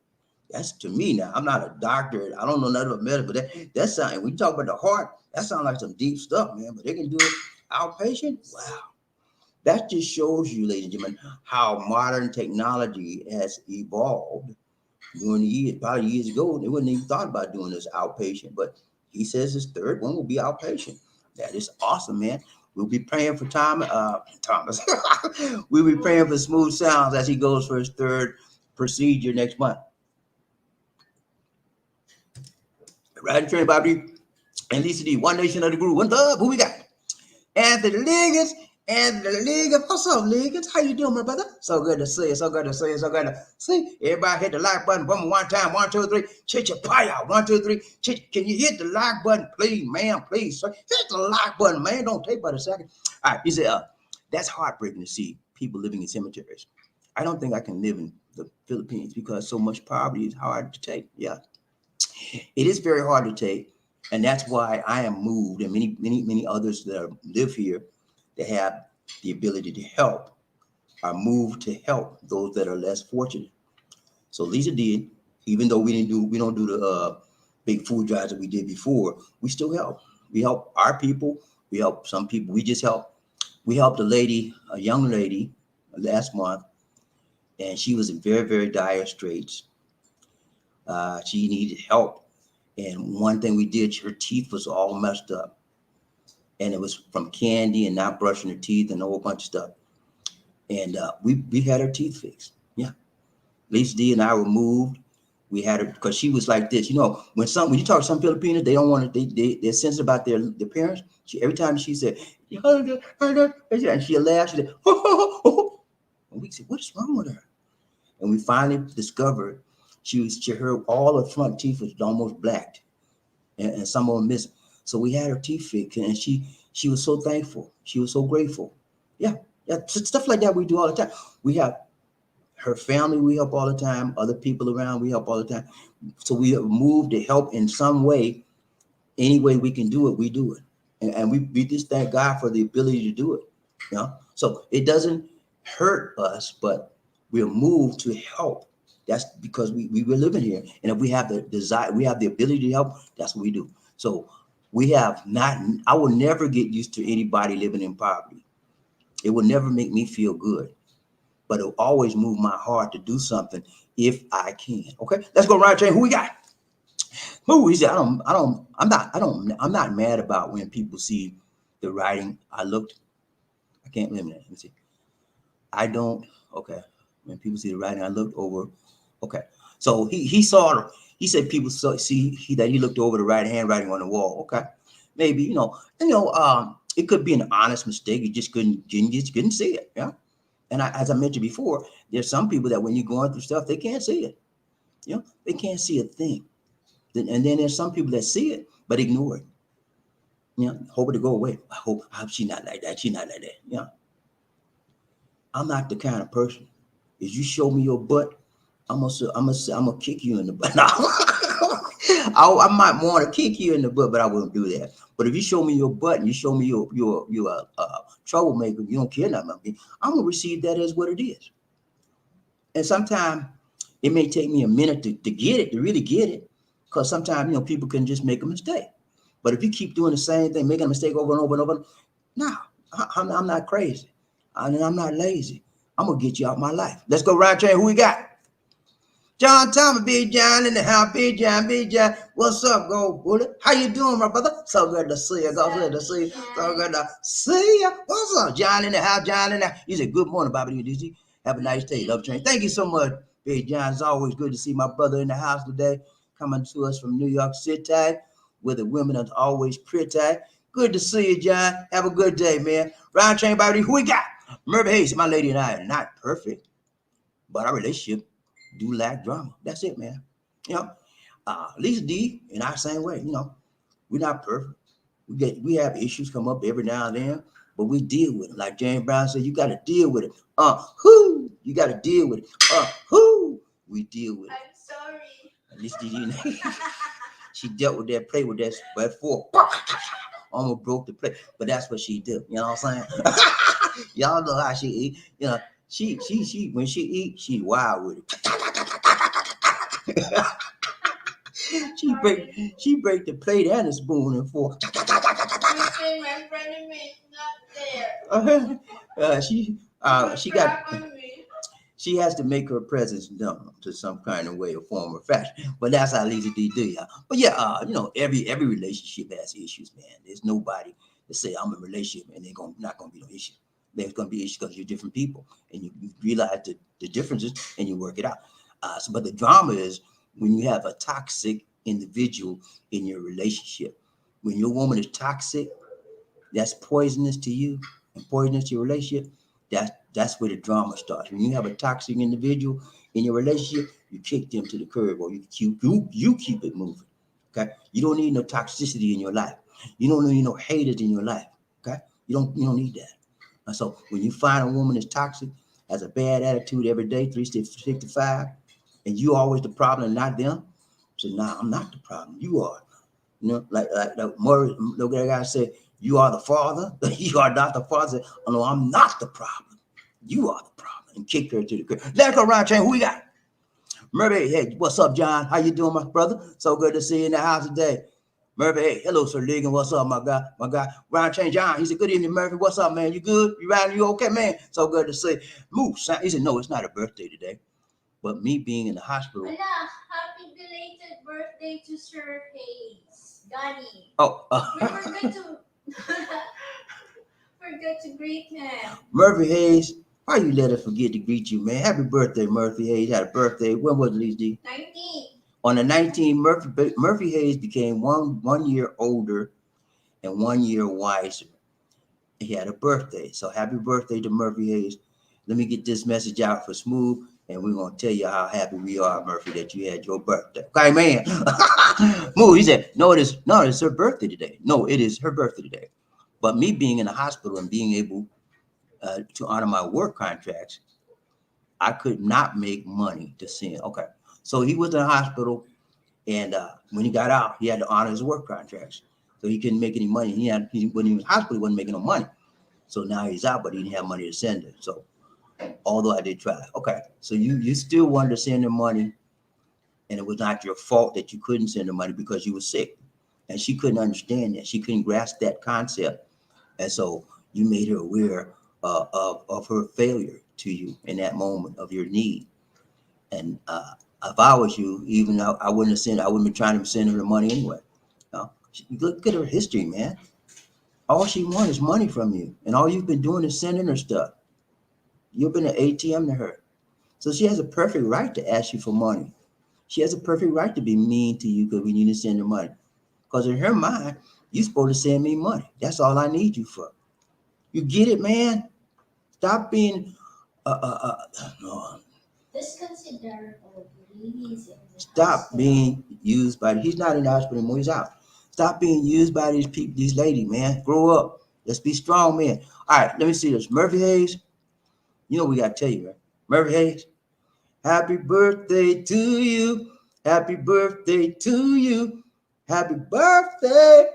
that's to me now. I'm not a doctor. I don't know nothing about medical, but that sounds, when you talk about the heart, that sounds like some deep stuff, man. But they can do it outpatient. Wow. That just shows you, ladies and gentlemen, how modern technology has evolved during the years. Probably years ago, they wouldn't even thought about doing this outpatient, but he says his 3rd one will be outpatient. That is awesome, man. We'll be praying for Thomas. We'll be praying for smooth sounds as he goes for his 3rd procedure next month. Right, Train Bobby and Lisa D, One Nation of the group. One love. Who we got? Anthony Liggins. What's up, Liggins? How you doing, my brother? So good to see you. So good to see. Everybody hit the like button. One time. 1, 2, 3. Chicha-paya. 1, 2, 3. Can you hit the like button, please, man? Please, sir. Hit the like button, man. Don't take but a second. All right. He said, That's heartbreaking to see people living in cemeteries. I don't think I can live in the Philippines because so much poverty is hard to take. Yeah, it is very hard to take, and that's why I am moved, and many others that live here that have the ability to help are moved to help those that are less fortunate. So Lisa did, even though we don't do the big food drives that we did before, we still help. We help our people. We help some people. We just help. We helped a young lady, last month, and she was in very dire straits. She needed help, and one thing we did, her teeth was all messed up, and it was from candy and not brushing her teeth and a whole bunch of stuff. And we had her teeth fixed. Yeah, Lisa D and I were moved. We had her because she was like this. You know, when you talk to some Filipinos, they don't want to. They're sensitive about their parents. Every time she said, and she'll laugh. She said, and we said, what is wrong with her? And we finally discovered her all her front teeth was almost blacked, and some of them missing. So we had her teeth fixed, and she was so thankful. She was so grateful. Yeah, stuff like that we do all the time. We have her family we help all the time. Other people around we help all the time. So we have moved to help in some way. Any way we can do it, we do it, and we just thank God for the ability to do it. You know, so it doesn't hurt us, but we're moved to help. That's because we were living here, and if we have the desire, we have the ability to help. That's what we do. So we have not. I will never get used to anybody living in poverty. It will never make me feel good, but it'll always move my heart to do something if I can. Okay, let's go right train. Who we got? Who he said? I'm not mad about when people see the writing. I can't limit it. Let me see. I don't. Okay, when people see the writing, I looked over. Okay, so he saw. He said people that he looked over the handwriting on the wall. Okay, maybe it could be an honest mistake. You just couldn't see it. Yeah. And as I mentioned before, there's some people that when you're going through stuff, they can't see it. You know, they can't see a thing. And then there's some people that see it but ignore it. You know, hope it to go away. I hope she not like that. She not like that. You know, I'm not the kind of person. If you show me your butt, I'm gonna kick you in the butt. No. I might want to kick you in the butt, but I wouldn't do that. But if you show me your butt and you show me you're troublemaker, you don't care nothing about me, I'm gonna receive that as what it is. And sometimes it may take me a minute to get it, to really get it, because sometimes people can just make a mistake. But if you keep doing the same thing, making a mistake over and over and over, no, I'm not crazy, and I'm not lazy. I'm gonna get you out of my life. Let's go right train. Who we got? John Thomas, Big John in the house. Big John. What's up, Gold Bullet? How you doing, my brother? So good to see you. So good to see you. So good to see you. What's up, John in the house? John in the house. You said good morning, bobbieD. Have a nice day. Love train. Thank you so much, Big John. It's always good to see my brother in the house today, coming to us from New York City, where the women are always pretty. Good to see you, John. Have a good day, man. Round train, bobbieD. Who we got? Murphy Hayes, my lady and I are not perfect, but our relationship do lack drama. That's it, man. Lisa D and I same way. We're not perfect. We have issues come up every now and then, but we deal with it. Like James Brown said, you got to deal with it. You got to deal with it. We deal with it. I'm sorry. Lisa D, she dealt with that plate with that fork. Almost broke the plate, but that's what she do. You know what I'm saying? Y'all know how she eat. She when she eat, she wild with it. she break the plate and the spoon and fork. My friend is not there. She has to make her presence known to some kind of way or form or fashion. But that's how Lisa D do, y'all. But yeah, every relationship has issues, man. There's nobody that say I'm in a relationship and not gonna be no issue. There's gonna be issues because you're different people and you realize the differences and you work it out. But the drama is when you have a toxic individual in your relationship. When your woman is toxic, that's poisonous to you and poisonous to your relationship. That's where the drama starts. When you have a toxic individual in your relationship, you kick them to the curb, or you keep it moving. Okay, you don't need no toxicity in your life. You don't need no haters in your life. Okay, you don't need that. And so when you find a woman that's toxic, has a bad attitude every day, 365, and you always the problem, not them, say, nah, I'm not the problem. You are. You know, like the Murray, the guy said, you are the father. You are not the father. Oh, no, I'm not the problem. You are the problem. And kick her to the curb. Let's go around chain. Who we got? Murphy, hey, what's up, John? How you doing, my brother? So good to see you in the house today. Murphy, hey, hello, Sir Ligon. What's up, my guy? My guy, Ryan Chain John. He said, good evening, Murphy. What's up, man? You good? You riding? You okay, man? So good to see. Moose. He said, no, it's not a birthday today. But me being in the hospital. Ala, happy belated birthday to Sir Hayes. Gani. Oh, we forgot to forgot to greet him. Murphy Hayes, why you let us forget to greet you, man? Happy birthday, Murphy Hayes. Had a birthday. When was it, D? 19. On the 19th, Murphy Hayes became one year older and 1 year wiser. He had a birthday. So happy birthday to Murphy Hayes. Let me get this message out for Smooth, and we're going to tell you how happy we are, Murphy, that you had your birthday. Okay, man. Smooth, he said, no, it's her birthday today. No, it is her birthday today. But me being in the hospital and being able to honor my work contracts, I could not make money to send. Okay. So he was in the hospital, and when he got out, he had to honor his work contracts. So he couldn't make any money. When he was in the hospital, he wasn't making no money. So now he's out, but he didn't have money to send it. So although I did try. Okay. So you still wanted to send the money, and it was not your fault that you couldn't send the money because you were sick. And she couldn't understand that. She couldn't grasp that concept. And so you made her aware of her failure to you in that moment of your need. And if I was you, even though I wouldn't have been trying to send her the money anyway. Look at her history, man. All she wants is money from you. And all you've been doing is sending her stuff. You've been an ATM to her. So she has a perfect right to ask you for money. She has a perfect right to be mean to you because we need to send her money. Because in her mind, you're supposed to send me money. That's all I need you for. You get it, man? Stop being no. Disconsiderable. Stop being used by. He's not in the hospital anymore. He's out. Stop being used by these people, these ladies, man. Grow up. Let's be strong, man. All right, let me see this. Murphy Hayes. You know we gotta tell you, right? Murphy Hayes. Happy birthday to you. Happy birthday to you. Happy birthday,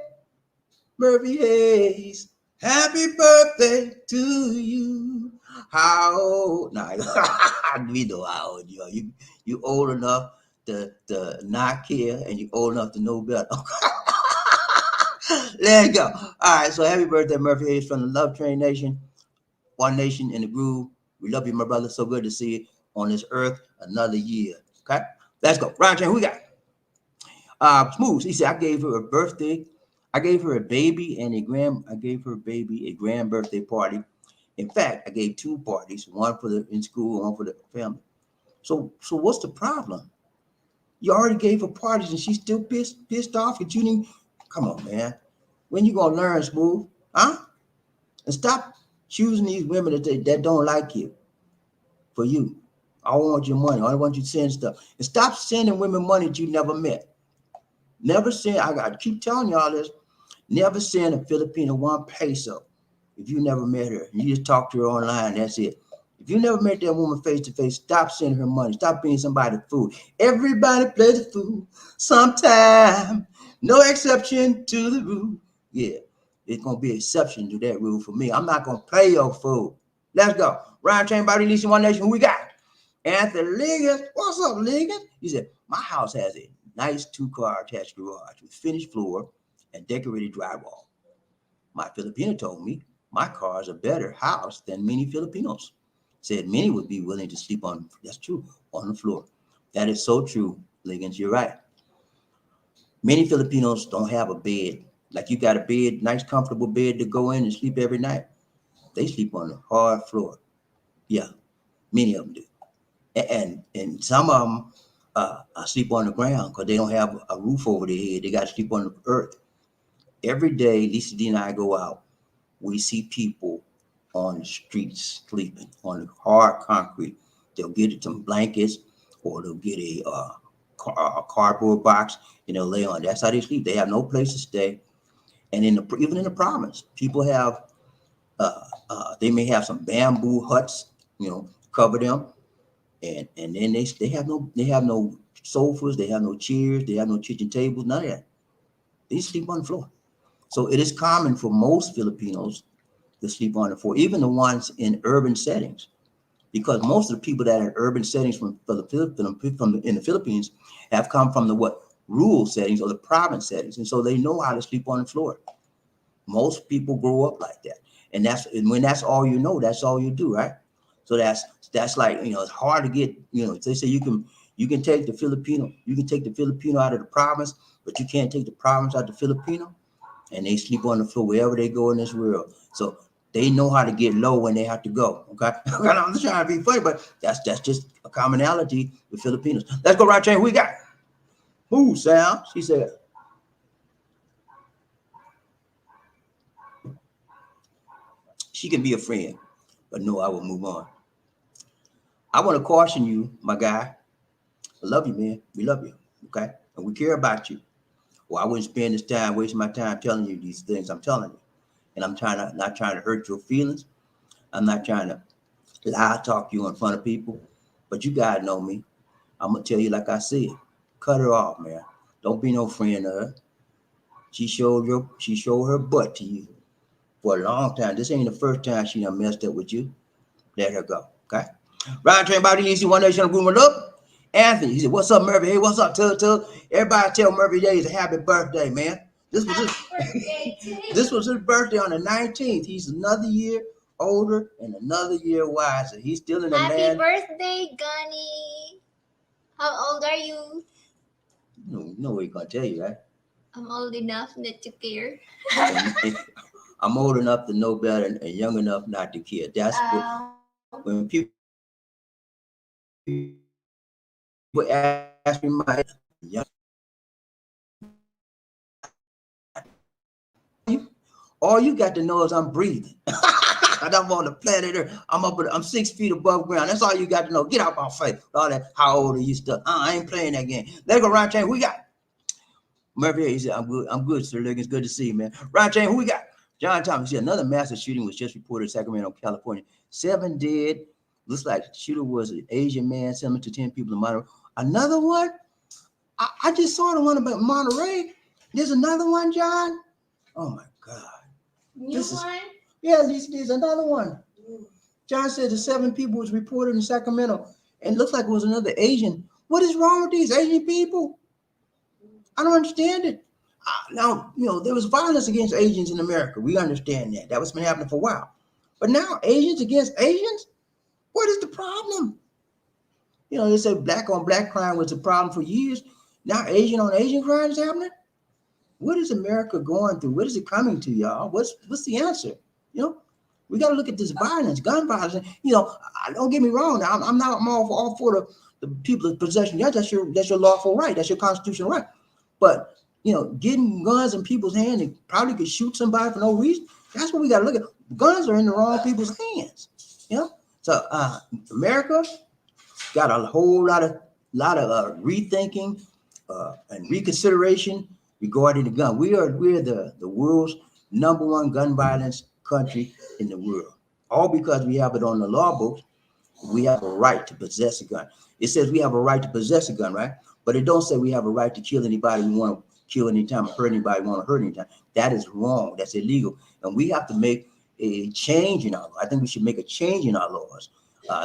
Murphy Hayes. Happy birthday to you. How old? Nah, we know how old you are. You old enough to not care, and you old enough to know better. Let's go. All right, so happy birthday, Murphy Hayes from the Love Train Nation. One Nation in the Groove. We love you, my brother. So good to see you on this earth another year. Okay, let's go. Ryan Chain, who we got? Smooth. He said, I gave her a birthday. I gave her a baby and I gave her a baby a grand birthday party. In fact, I gave two parties, one for the in school, one for the family. So what's the problem? You already gave her parties and she's still pissed off at you. Didn't, come on, man. When you gonna learn, Smooth? Huh? And stop choosing these women that don't like you for you. I want your money. I want you to send stuff. And stop sending women money that you never met. Never send, I got to keep telling y'all this, never send a Filipino 1 peso if you never met her. You just talk to her online, that's it. If you never met that woman face to face, stop sending her money. Stop being somebody's fool. Everybody plays a fool sometime. No exception to the rule. Yeah, it's going to be an exception to that rule for me. I'm not going to play your fool. Let's go. Ryan Chain Body Leasing One Nation, who we got? Anthony Liggins. What's up, Liggins? He said, my house has a nice 2-car attached garage with finished floor and decorated drywall. My Filipino told me my car is a better house than many Filipinos. Said many would be willing to sleep on, that's true, on the floor. That is so true, Liggins, you're right. Many Filipinos don't have a bed. Like you got a bed, nice comfortable bed to go in and sleep every night. They sleep on the hard floor. Yeah, many of them do. And some of them sleep on the ground because they don't have a roof over their head. They got to sleep on the earth. Every day, Lisa D and I go out, we see people on the streets sleeping on the hard concrete. They'll get some blankets or they'll get a cardboard box and they'll lay on. That's how they sleep. They have no place to stay. And even in the province, people have They may have some bamboo huts, cover them, and then they have no sofas, they have no chairs, they have no kitchen tables, none of that. They sleep on the floor. So it is common for most Filipinos to sleep on the floor, even the ones in urban settings, because most of the people that are in urban settings in the Philippines have come from the rural settings or the province settings, and so they know how to sleep on the floor. Most people grow up like that, and when that's all you know, that's all you do, right? So that's like, it's hard to get, they say you can take the Filipino out of the province, but you can't take the province out of the Filipino, and they sleep on the floor wherever they go in this world. So they know how to get low when they have to go. Okay, I'm just trying to be funny, but that's just a commonality with Filipinos. Let's go right, Chain. We got who, Sam? She said. She can be a friend, but no, I will move on. I want to caution you, my guy. I love you, man. We love you, okay? And we care about you. Well, I wouldn't spend this time wasting my time telling you these things I'm telling you. And I'm not trying to hurt your feelings. I'm not trying to lie, talk you in front of people. But you gotta know me. I'm gonna tell you like I said. Cut her off, man. Don't be no friend of her. She showed her butt to you for a long time. This ain't the first time she done messed up with you. Let her go, okay? Ryan Train Body Easy, One Nation of Grooming Up. Anthony, he said, "What's up, Murphy? Hey, what's up, Tug? Everybody tell Murphy Day is a happy birthday, man. This was his birthday on the 19th. He's another year older and another year wiser. He's still in the Happy land. birthday, Gunny. How old are you? No way gonna tell you, right? I'm old enough not to care. I'm old enough to know better and young enough not to care. That's when people ask me my young, all you got to know is I'm breathing. And I'm on the planet Earth. I'm 6 feet above ground. That's all you got to know. Get out my face. All that, how old are you stuff? I ain't playing that game. Let's go, Ryan Chain. Who we got? Murphy, he said, I'm good, sir. Look, it's good to see you, man. Ryan Chain, who we got? John Thomas, another massive shooting was just reported in Sacramento, California. 7 dead. Looks like the shooter was an Asian man, 7 to 10 people in Monterey. Another one? I just saw the one about Monterey. There's another one, John? Oh, my God. New one? Yeah, there's another one. John said the 7 people was reported in Sacramento, and it looks like it was another Asian. What is wrong with these Asian people? I don't understand it. Now, there was violence against Asians in America. We understand that. That was been happening for a while. But now Asians against Asians? What is the problem? They said black on black crime was a problem for years. Now Asian on Asian crime is happening? What is America going through? What is it coming to, y'all? What's the answer? We got to look at this violence, gun violence. Don't get me wrong. Now, I'm all for the people's possession. That's your lawful right. That's your constitutional right. But getting guns in people's hands and probably could shoot somebody for no reason. That's what we got to look at. Guns are in the wrong people's hands. So America got a whole lot of rethinking and reconsideration regarding the gun. We're the world's #1 gun violence country in the world, all because we have it on the law books. We have a right to possess a gun. It says we have a right to possess a gun, right? But it don't say we have a right to kill anybody we want to kill anytime, or hurt anybody we want to hurt anytime. That is wrong. That's illegal. And we have to make a change in our law. I think we should make a change in our laws.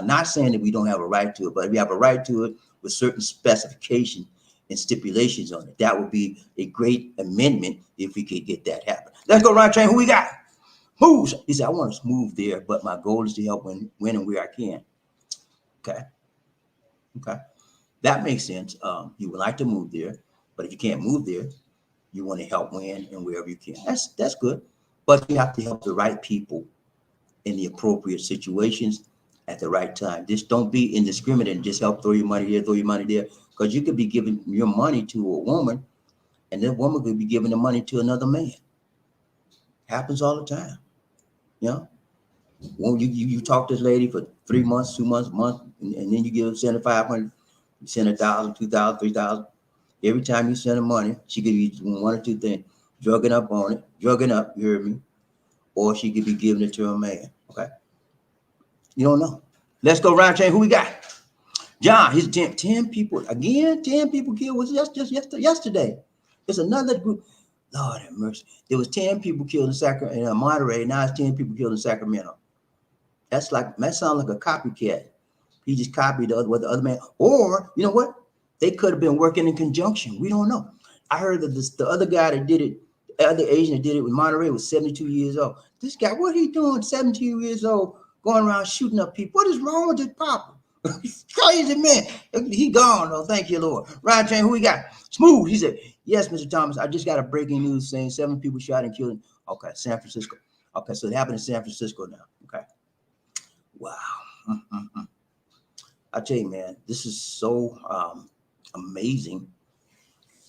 Not saying that we don't have a right to it, but we have a right to it with certain specifications and stipulations on it. That would be a great amendment if we could get that happen. Let's go, Ryan Train. Who we got? Who's? He said, I want to move there, but my goal is to help when and where I can. Okay. That makes sense. You would like to move there, but if you can't move there, you want to help when and wherever you can. That's good. But you have to help the right people in the appropriate situations at the right time. Just don't be indiscriminate and just help throw your money here, throw your money there. Because you could be giving your money to a woman, and that woman could be giving the money to another man. Happens all the time. When you talk to this lady for 3 months, 2 months, month, and then you give her $500, you send $1,000, $2,000, $3,000. Every time you send her money, she could be doing one or two things: drugging up on it, drugging up. You heard me? or she could be giving it to a man. Okay, you don't know. Let's go round chain. Who we got? John. He's 10 people again. 10 people killed was just yesterday. It's another group. Lord have mercy. There was 10 people killed in Sacramento, in Monterey. Now it's 10 people killed in Sacramento. That sounds like a copycat. He just copied what the other man. Or you know what? They could have been working in conjunction. We don't know. I heard that the other guy that did it, the other Asian that did it with Monterey was 72 years old. This guy, what he doing? 72 years old, going around shooting up people. What is wrong with this papa? He's crazy man. He gone though. Thank you, Lord. Ryan Train, who we got? Smooth. He said, yes, Mr. Thomas. I just got a breaking news saying 7 people shot and killed. Okay, San Francisco. Okay, so it happened in San Francisco now. Okay. Wow. I tell you, man, this is so amazing,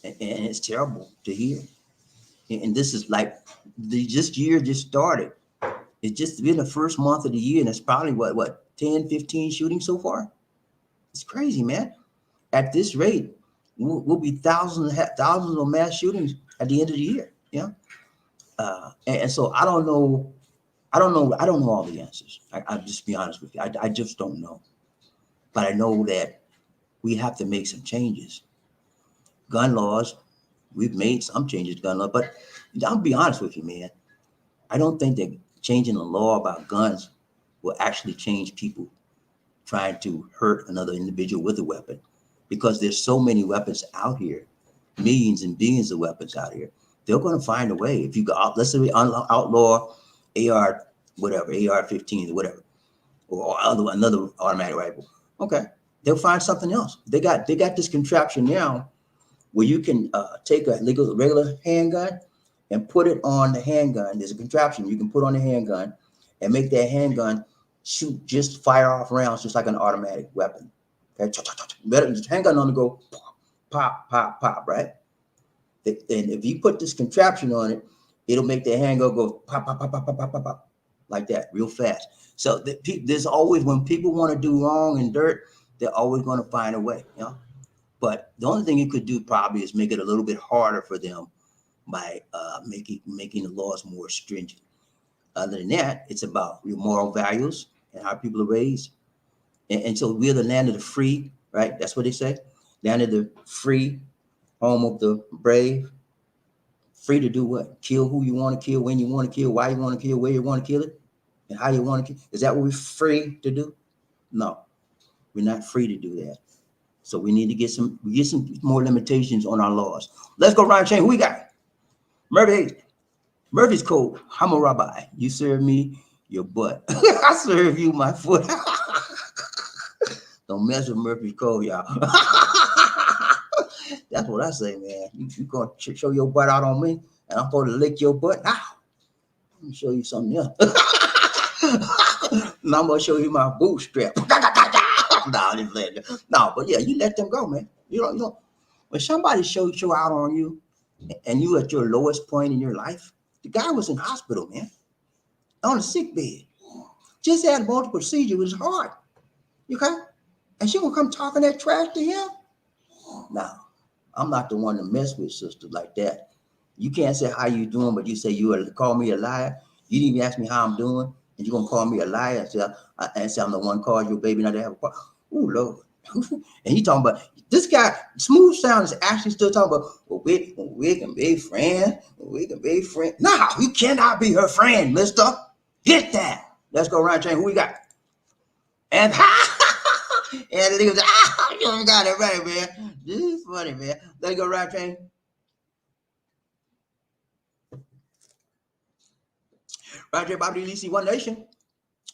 and it's terrible to hear. And this is like this year just started. It's just been the first month of the year, and it's probably what 10, 15 shootings so far. It's crazy, man. At this rate, we'll be thousands of mass shootings at the end of the year. Yeah. And so I don't know all the answers. I'll just be honest with you. I just don't know. But I know that we have to make some changes. Gun laws, we've made some changes to gun law, but I'll be honest with you, man. I don't think that changing the law about guns will actually change people trying to hurt another individual with a weapon, because there's so many weapons out here, millions and billions of weapons out here. They're going to find a way. If you go out, let's say we outlaw AR, whatever, AR-15s or whatever, or another automatic rifle. Okay, they'll find something else. They got this contraption now where you can take a regular handgun and put it on the handgun. There's a contraption you can put on the handgun and make that handgun shoot, just fire off rounds just like an automatic weapon. Okay, better the handgun on to go pop, pop, pop, right? And if you put this contraption on it, it'll make the handgun go pop, pop, pop, pop, pop, pop, pop, pop, like that, real fast. So there's always, when people want to do wrong and dirt, they're always going to find a way, you know. But the only thing you could do probably is make it a little bit harder for them by making the laws more stringent. Other than that, it's about your moral values and how people are raised. And so we're the land of the free, right? That's what they say. Land of the free, home of the brave. Free to do what? Kill who you want to kill, when you want to kill, why you want to kill, where you want to kill it, and how you want to kill. Is that what we're free to do? No, we're not free to do that. So we need to get some more limitations on our laws. Let's go round chain. Who we got? Murphy's Code. I'm a rabbi. You serve me your butt. I serve you my foot. Don't mess with Murphy's Code, y'all. That's what I say, man. You gonna show your butt out on me, and I'm supposed to lick your butt? Now, let me show you something else. Now I'm gonna show you my bootstrap. No, but yeah, you let them go, man. You know, when somebody show out on you, and you at your lowest point in your life, the guy was in hospital, man, on a sick bed, just had multiple procedure with his heart. Okay, and she gonna come talking that trash to him? No, I'm not the one to mess with sisters like that. You can't say how you doing, but you say call me a liar. You didn't even ask me how I'm doing, and you're gonna call me a liar and say I'm the one caused your baby not to have a problem. Oh Lord. And he talking about this guy, Smooth Sound, is actually still talking about, well, we can be friends. We can be friends. No, you cannot be her friend, mister. Get that. Let's go around chain. Who we got? And and he was you don't got it right, man. This is funny, man. Let's go around chain. Right there, bobbieD, DC, One Nation.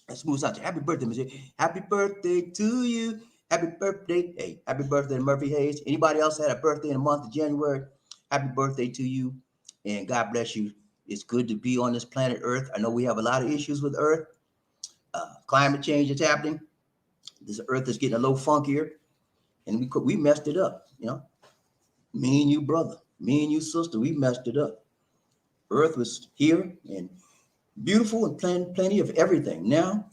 That's Smooth Sound. Happy birthday, Monsieur. Happy birthday to you. Happy birthday. Hey, happy birthday to Murphy Hayes. Anybody else had a birthday in the month of January? Happy birthday to you. And God bless you. It's good to be on this planet Earth. I know we have a lot of issues with Earth. Climate change is happening. This Earth is getting a little funkier. And we messed it up, you know. Me and you, brother. Me and you, sister, we messed it up. Earth was here and beautiful and plenty of everything. Now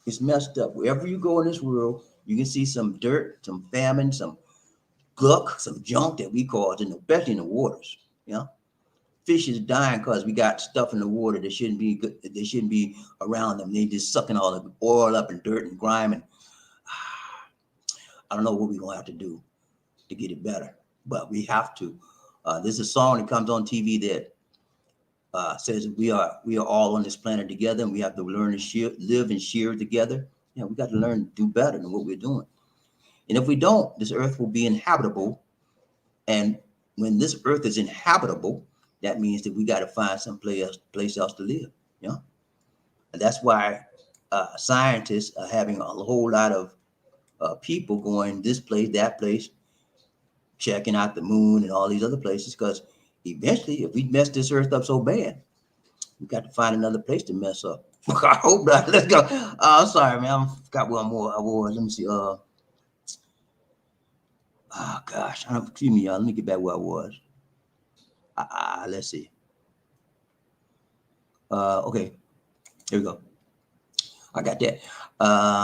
it's messed up. Wherever you go in this world, you can see some dirt, some famine, some gluck, some junk that we cause, especially in the waters. You know, Fish is dying because we got stuff in the water that shouldn't be good. They shouldn't be around them. They just sucking all the oil up and dirt and grime. And I don't know what we're gonna have to do to get it better, but we have to. There's a song that comes on TV that says we are all on this planet together, and we have to learn to live and share together. We got to learn to do better than what we're doing. And if we don't, this earth will be inhabitable. And when this earth is inhabitable, that means that we got to find some place else to live. And that's why scientists are having a whole lot of people going this place, that place, checking out the moon and all these other places, because eventually, if we mess this earth up so bad, we got to find another place to mess up. I hope not. Let's go. I'm sorry, man. I forgot what I was. Let me see. Oh gosh. Excuse me, y'all. Let me get back where I was. Let's see. Okay. Here we go. I got that.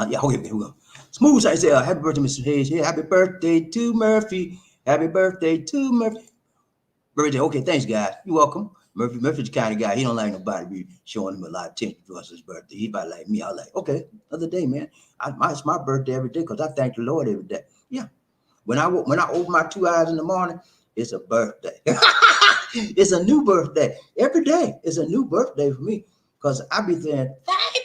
Okay, here we go. Smooth, I say, happy birthday, Mr. Hayes. Here, happy birthday to Murphy. Happy birthday to Murphy. Birthday. Okay, thanks, guys. You're welcome. Murphy's the kind of guy, he don't like nobody be showing him a lot of attention for his birthday. He about like me. I was like, okay, another day, man. It's my birthday every day because I thank the Lord every day. Yeah. When I open my 2 eyes in the morning, it's a birthday. It's a new birthday. Every day is a new birthday for me because I be saying, thank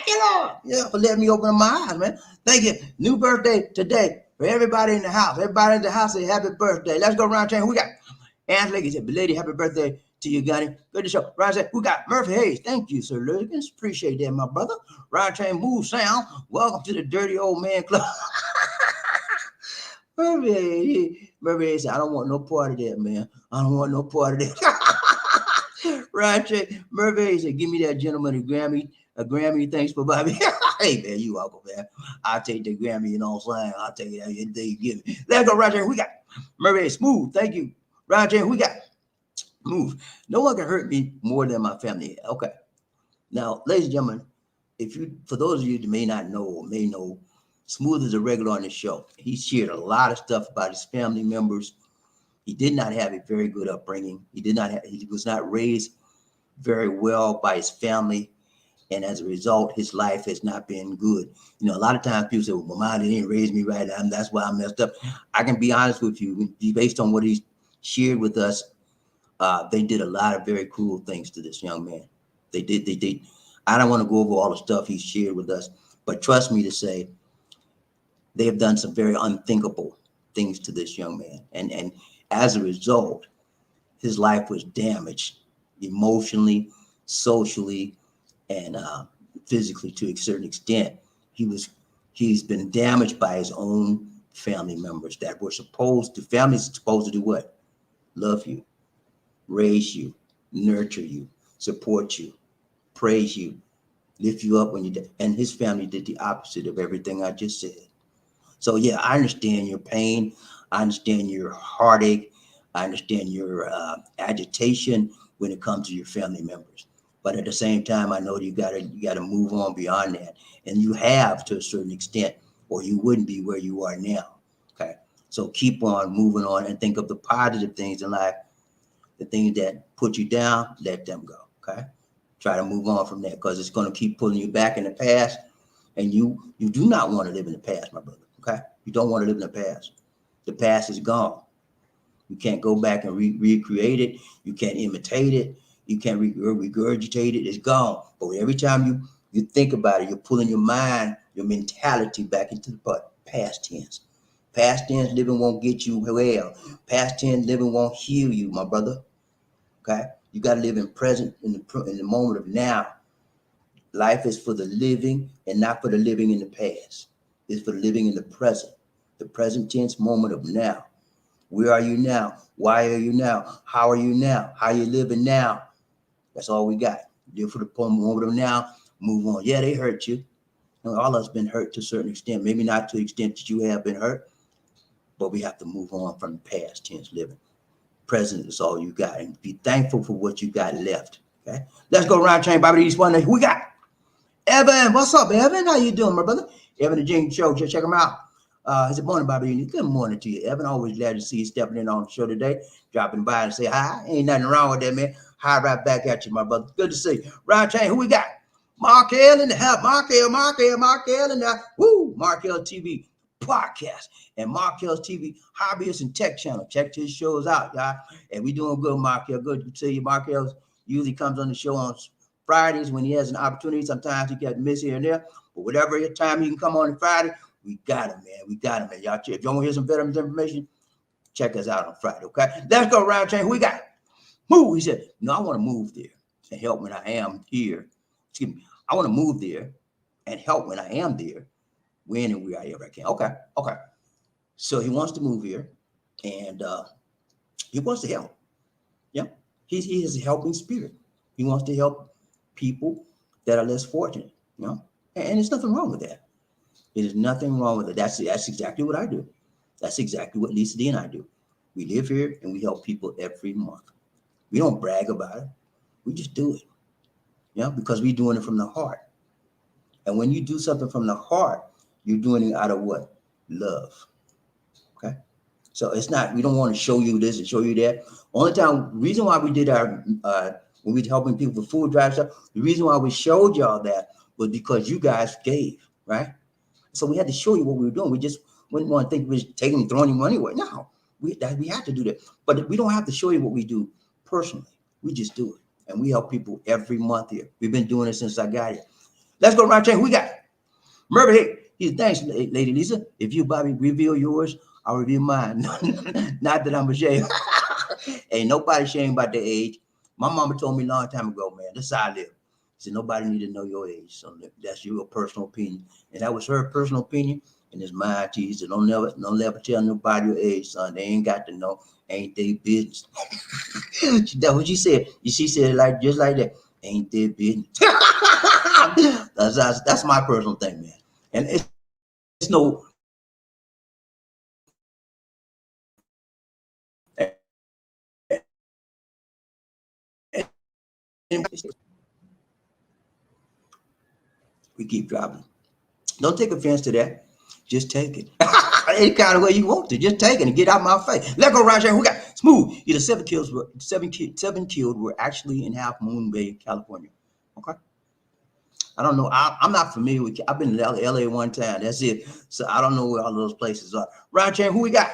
you, Lord. Yeah, for letting me open my eyes, man. Thank you. New birthday today for everybody in the house. Everybody in the house say happy birthday. Let's go around town. We got Angela, he said, "Lady, happy birthday to you, Gunny. Good to show." Ryan said, "We got Murphy Hayes. Thank you, Sir Lurkins. Appreciate that, my brother." Ryan Chain Move Sound. Welcome to the Dirty Old Man Club. Murphy Hayes said, "I don't want no part of that, man. I don't want no part of that." Ryan Chain, Murphy Hayes said, "Give me that gentleman a Grammy. Thanks for Bobby." Hey, man, you welcome, man. I'll take the Grammy, you know what I'm saying? I'll take it anything you give me. Let's go, Ryan Chain. We got Murphy Hayes. Smooth. Thank you. Ryan James, we got move. No one can hurt me more than my family. Okay. Now, ladies and gentlemen, for those of you that may not know or may know, Smooth is a regular on this show. He shared a lot of stuff about his family members. He did not have a very good upbringing. He was not raised very well by his family. And as a result, his life has not been good. A lot of times people say, "Well, my mom didn't raise me right. That's why I messed up." I can be honest with you, based on what he's shared with us, they did a lot of very cruel things to this young man. They did. I don't want to go over all the stuff he shared with us, but trust me to say, they have done some very unthinkable things to this young man. And as a result, his life was damaged emotionally, socially, and physically to a certain extent. He's been damaged by his own family members that were families supposed to do what? Love you, raise you, nurture you, support you, praise you, lift you up when you die. And his family did the opposite of everything I just said. So yeah, I understand your pain. I understand your heartache. I understand your agitation when it comes to your family members. But at the same time, I know you gotta move on beyond that. And you have to a certain extent, or you wouldn't be where you are now. Okay. So keep on moving on and think of the positive things in life. The things that put you down, let them go. Okay. Try to move on from that because it's going to keep pulling you back in the past. And you do not want to live in the past, my brother. Okay. You don't want to live in the past. The past is gone. You can't go back and recreate it. You can't imitate it. You can't regurgitate it. It's gone. But every time you think about it, you're pulling your mind, your mentality back into the past tense. Past tense living won't get you well. Past tense living won't heal you, my brother. Okay? You got to live in present, in the moment of now. Life is for the living and not for the living in the past. It's for the living in the present tense moment of now. Where are you now? Why are you now? How are you now? How are you living now? That's all we got. Live for the moment of now. Move on. Yeah, they hurt you. All of us been hurt to a certain extent. Maybe not to the extent that you have been hurt. But we have to move on from the past tense living. Present is all you got. And be thankful for what you got left. Okay? Let's go around chain bobbieD one. We got Evan. What's up, Evan? How you doing, my brother? Evan the Jing Show. Check him out. It's a morning, Bobby. Good morning to you, Evan. Always glad to see you stepping in on the show today, dropping by and say hi. Ain't nothing wrong with that, man. Hi, right back at you, my brother. Good to see you. Ryan Chain, who we got? Markel in the house. Markel in the woo. Markel TV podcast and Markel's TV hobbyist and tech channel. Check his shows out, y'all. And we doing good, Markel. Good to see you. Markel usually comes on the show on Fridays when he has an opportunity. Sometimes he gets miss here and there, but whatever time he can come on Friday, we got him, man. We got him, man. Y'all, if you want to hear some veterans information, check us out on Friday, okay? Let's go, Ryan Chain. Who we got? Move. He said, no, I want to move there and help when I am here. Excuse me. I want to move there and help when I am there, when and wherever I can. Okay. So he wants to move here, and he wants to help. Yeah. He has a helping spirit. He wants to help people that are less fortunate, you know? And there's nothing wrong with that. There's nothing wrong with it. That's exactly what I do. That's exactly what Lisa D and I do. We live here and we help people every month. We don't brag about it. We just do it. Yeah, because we're doing it from the heart. And when you do something from the heart, you're doing it out of what? Love. Okay. So it's not, we don't want to show you this and show you that. Reason why we did our, when we were helping people with food drive stuff, the reason why we showed y'all that was because you guys gave, right? So we had to show you what we were doing. We just wouldn't want to think we were taking, throwing your money away. No, we have to do that. But we don't have to show you what we do personally. We just do it. And we help people every month here. We've been doing it since I got here. Let's go, Ryan. Who we got? Murphy, hey, thanks, Lady Lisa. If you, Bobby, reveal yours, I'll reveal mine. Not that I'm ashamed. Ain't nobody ashamed about their age. My mama told me a long time ago, man, this is how I live. She said, nobody need to know your age. So that's your personal opinion. And that was her personal opinion. And it's mine too. She said, don't never tell nobody your age, son. They ain't got to know. Ain't their business. That's what she said. She said it just like that. Ain't their business. That's my personal thing, man. And it's no. We keep dropping. Don't take offense to that. Just take it. Any kind of way you want to. Just take it and get out my face. Let's go, Roger. Who got smooth? Either seven killed were actually in Half Moon Bay, California. Okay. I don't know. I'm not familiar with. I've been to LA one time. That's it. So I don't know where all those places are. Roger, who we got?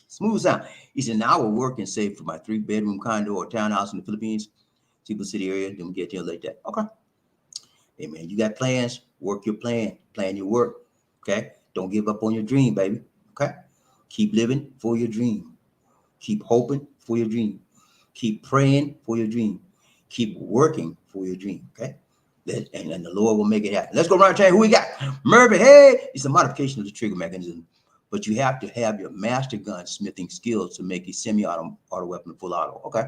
Smooth sound. He said, now I will work and save for my 3-bedroom condo or townhouse in the Philippines, Cebu City area. Then get here like that. Okay. Hey, man, you got plans. Work your plan. Plan your work. Okay. Don't give up on your dream, baby. Okay. Keep living for your dream. Keep hoping for your dream. Keep praying for your dream. Keep working for your dream. Okay. And the Lord will make it happen. Let's go around and tell you who we got. Murphy, hey, it's a modification of the trigger mechanism, but you have to have your master gun smithing skills to make a semi-auto weapon full auto. Okay.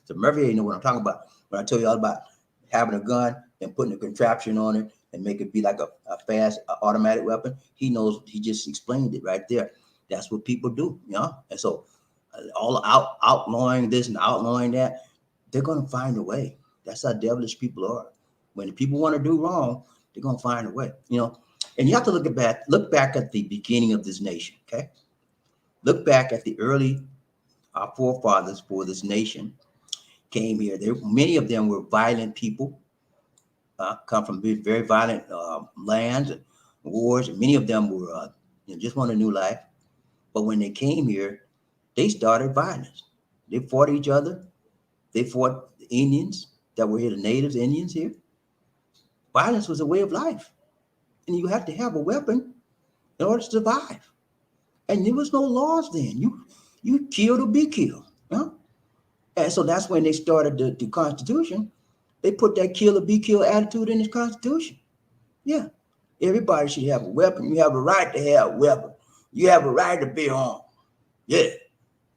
So Murphy, you know what I'm talking about. When I tell you all about having a gun and putting a contraption on it and make it be like a fast automatic weapon, he knows. He just explained it right there. That's what people do, you know. And so all outlawing this and outlawing that, they're gonna find a way. That's how devilish people are. When the people want to do wrong, they're gonna find a way, you know. And you have to look back at the beginning of this nation. Okay, look back at the early our forefathers for this nation came here. Many of them were violent people. Come from very violent lands and wars, and many of them were just want a new life. But when they came here, they started violence. They fought each other. They fought the Indians that were here, the natives, Indians here. Violence was a way of life, and you had to have a weapon in order to survive. And there was no laws then. You killed or be killed. Huh? And so that's when they started the Constitution. They put that kill or be killed attitude in the Constitution. Yeah. Everybody should have a weapon. You have a right to have a weapon. You have a right to bear arms. Yeah.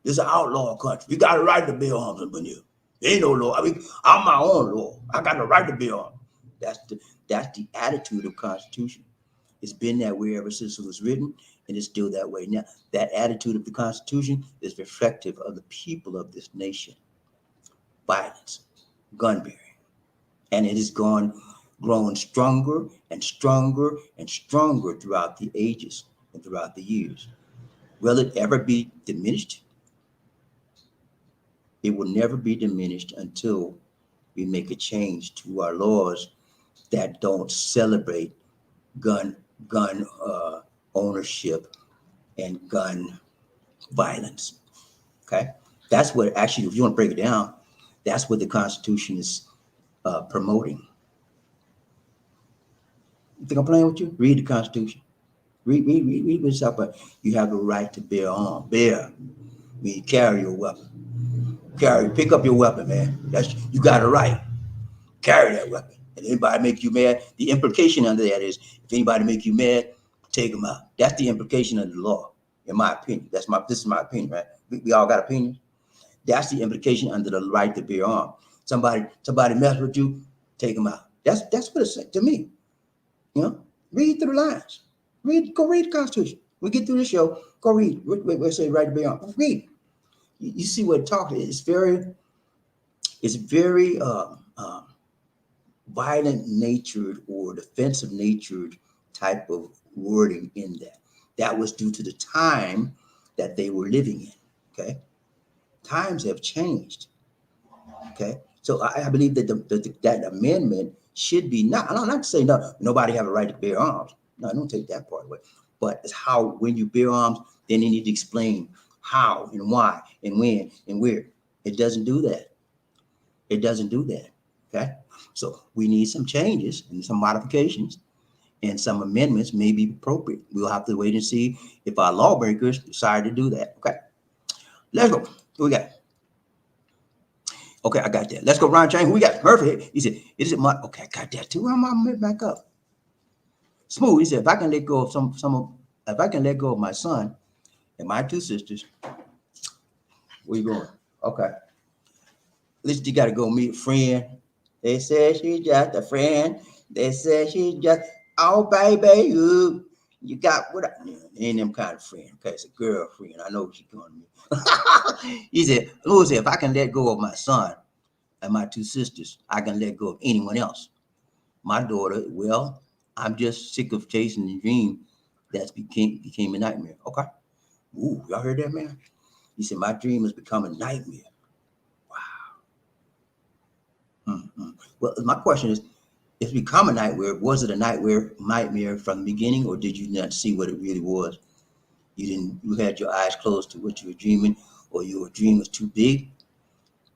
This is an outlaw country. You got a right to bear arms up in here. There ain't no law. I mean, I'm my own law. I got the right to bear arms. That's the attitude of Constitution. It's been that way ever since it was written, and it's still that way now. That attitude of the Constitution is reflective of the people of this nation. Violence, gun bearing. And it has grown stronger and stronger and stronger throughout the ages. and throughout the years. Will it ever be diminished? It will never be diminished until we make a change to our laws that don't celebrate gun ownership and gun violence. Okay, that's what actually, if you want to break it down, that's what the Constitution is promoting. You think I'm playing with you? Read the Constitution. Read what's up. You have the right to bear arms. Bear. I mean, carry your weapon. Pick up your weapon, man. You got a right. Carry that weapon. And anybody make you mad, the implication under that is, if anybody make you mad, take them out. That's the implication of the law, in my opinion. This is my opinion, right? We all got opinions. That's the implication under the right to bear arms. Somebody mess with you, take them out. That's what it's to me. You know, read through the lines. Go read the Constitution. We get through the show. Go read. We say right to bear arms. Read. You see what it talks. It's very violent natured or defensive natured type of wording in that. That was due to the time that they were living in. Okay, times have changed. Okay, so I believe that that amendment should be not. I'm not saying no, nobody have a right to bear arms. No, I don't take that part away. But it's how, when you bear arms, then you need to explain how and why and when and where. It doesn't do that. It doesn't do that. Okay, so we need some changes and some modifications, and some amendments may be appropriate. We'll have to wait and see if our lawmakers decide to do that. Okay, let's go. Who we got? Okay, I got that. Let's go, Ron Chain. Who we got? Murphy. He said, "Is it my?" Okay, I got that too. I'm back up. Smooth. He said, "If I can let go of if I can let go of my son and my two sisters, where you going?" Okay, at least you got to go meet a friend. They said she's just a friend. They said she's just, oh baby, you got what? Ain't them kind of friend. Okay, it's a girlfriend. I know what she's going to me. He said, "Who said if I can let go of my son and my two sisters, I can let go of anyone else. My daughter, well, I'm just sick of chasing the dream that became a nightmare." Okay. Ooh, y'all heard that, man? He said, "My dream has become a nightmare." Wow. Well, my question is, if it become a nightmare, was it a nightmare from the beginning, or did you not see what it really was? You had your eyes closed to what you were dreaming, or your dream was too big,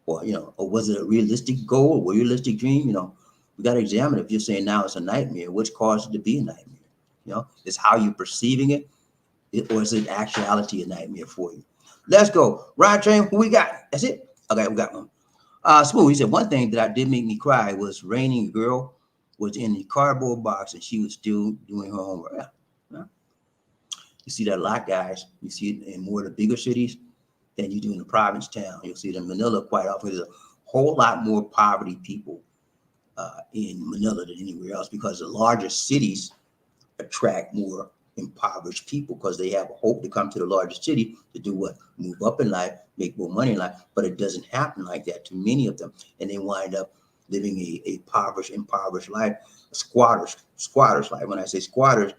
or or was it a realistic goal or a realistic dream? We got to examine it. If you're saying now it's a nightmare, what's caused it to be a nightmare? It's how you're perceiving it, or is it actuality a nightmare for you? Let's go. Ryan Train, who we got? That's it? Okay, we got one. Smooth, he said, "One thing that did make me cry was raining. A girl was in the cardboard box and she was still doing her homework." Yeah. You see that a lot, guys. You see it in more of the bigger cities than you do in the province town. You'll see it in Manila quite often. There's a whole lot more poverty people in Manila than anywhere else, because the larger cities attract more impoverished people, because they have a hope to come to the largest city to do what? Move up in life, make more money in life. But it doesn't happen like that to many of them, and they wind up living a impoverished life, a squatters life. When I say squatters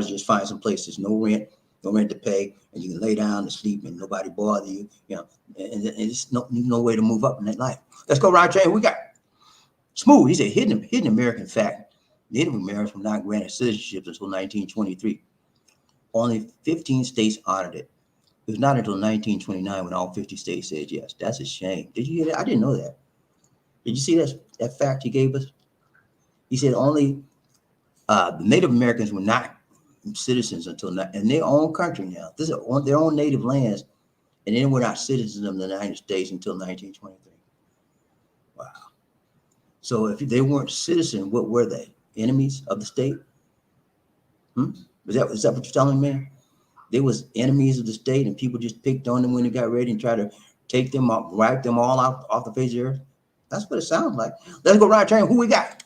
just find some places, no rent to pay, and you can lay down and sleep and nobody bother you, and it's no way to move up in that life. Let's go, Ron Chain. We got Smooth. He said, hidden American fact: Native Americans were not granted citizenship until 1923. Only 15 states honored it. It was not until 1929 when all 50 states said yes. That's a shame. Did you hear that? I didn't know that. Did you see that fact he gave us? He said only the Native Americans were not citizens until in their own country now. This is on their own native lands, and they were not citizens of the United States until 1923. Wow. So if they weren't citizens, what were they? Enemies of the state? Is that what you're telling me, man? They was enemies of the state, and people just picked on them when they got ready and tried to take them up, wipe them all out off the face of the earth. That's what it sounds like. Let's go, right train. Who we got?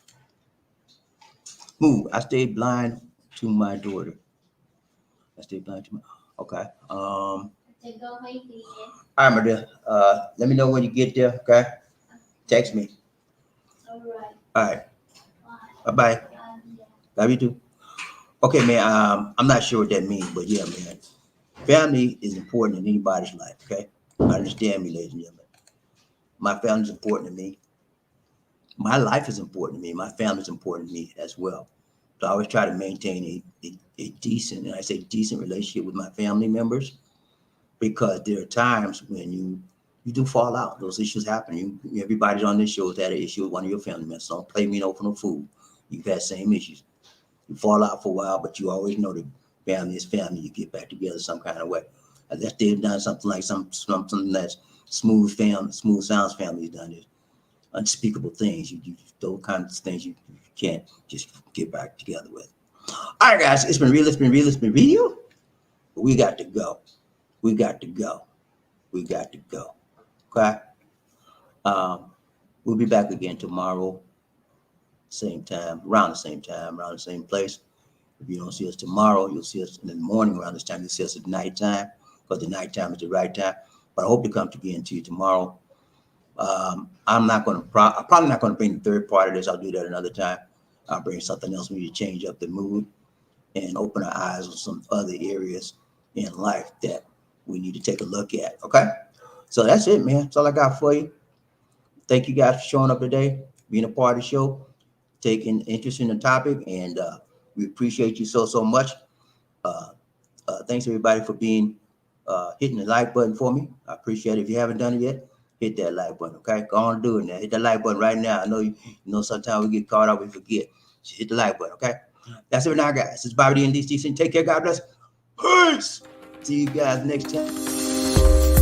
Move. I stayed blind to my daughter. Okay. All right, my dear. Let me know when you get there. Okay. Text me. All right. Bye-bye. Love you too. Okay, man. I'm not sure what that means, but yeah, man. Family is important in anybody's life. Okay, understand me, ladies and gentlemen. My family is important to me. My life is important to me. My family is important to me as well. So I always try to maintain a decent, and I say decent relationship with my family members, because there are times when you do fall out. Those issues happen. Everybody's on this show has had an issue with one of your family members. So don't play me no for no fool. You've had same issues. You fall out for a while, but you always know that family is family. You get back together some kind of way. Unless they've done something like something that's smooth sounds family's done this unspeakable things. Those kinds of things you can't just get back together with. All right, guys, it's been real. It's been real. It's been real. But we got to go. We got to go. We got to go. Okay. Um, we'll be back again tomorrow, same time, around the same time, around the same place. If you don't see us tomorrow, you'll see us in the morning around this time. You'll see us at nighttime, because the nighttime is the right time. But I hope to come again to you tomorrow. I'm probably not going to bring the third part of this. I'll do that another time. I'll bring something else. We need to change up the mood and open our eyes on some other areas in life that we need to take a look at. Okay. So that's it, man. That's all I got for you. Thank you guys for showing up today, being a part of the show, taking interest in the topic, and we appreciate you so much. Uh, Thanks everybody for being hitting the like button for me. I appreciate it. If you haven't done it yet, hit that like button. Okay, go on and do it now. Hit that like button right now. I know you know sometimes we get caught up, we forget. Just hit the like button. Okay, that's it now, guys. This is bobbieD and DC. Take care. God bless. Peace. See you guys next time.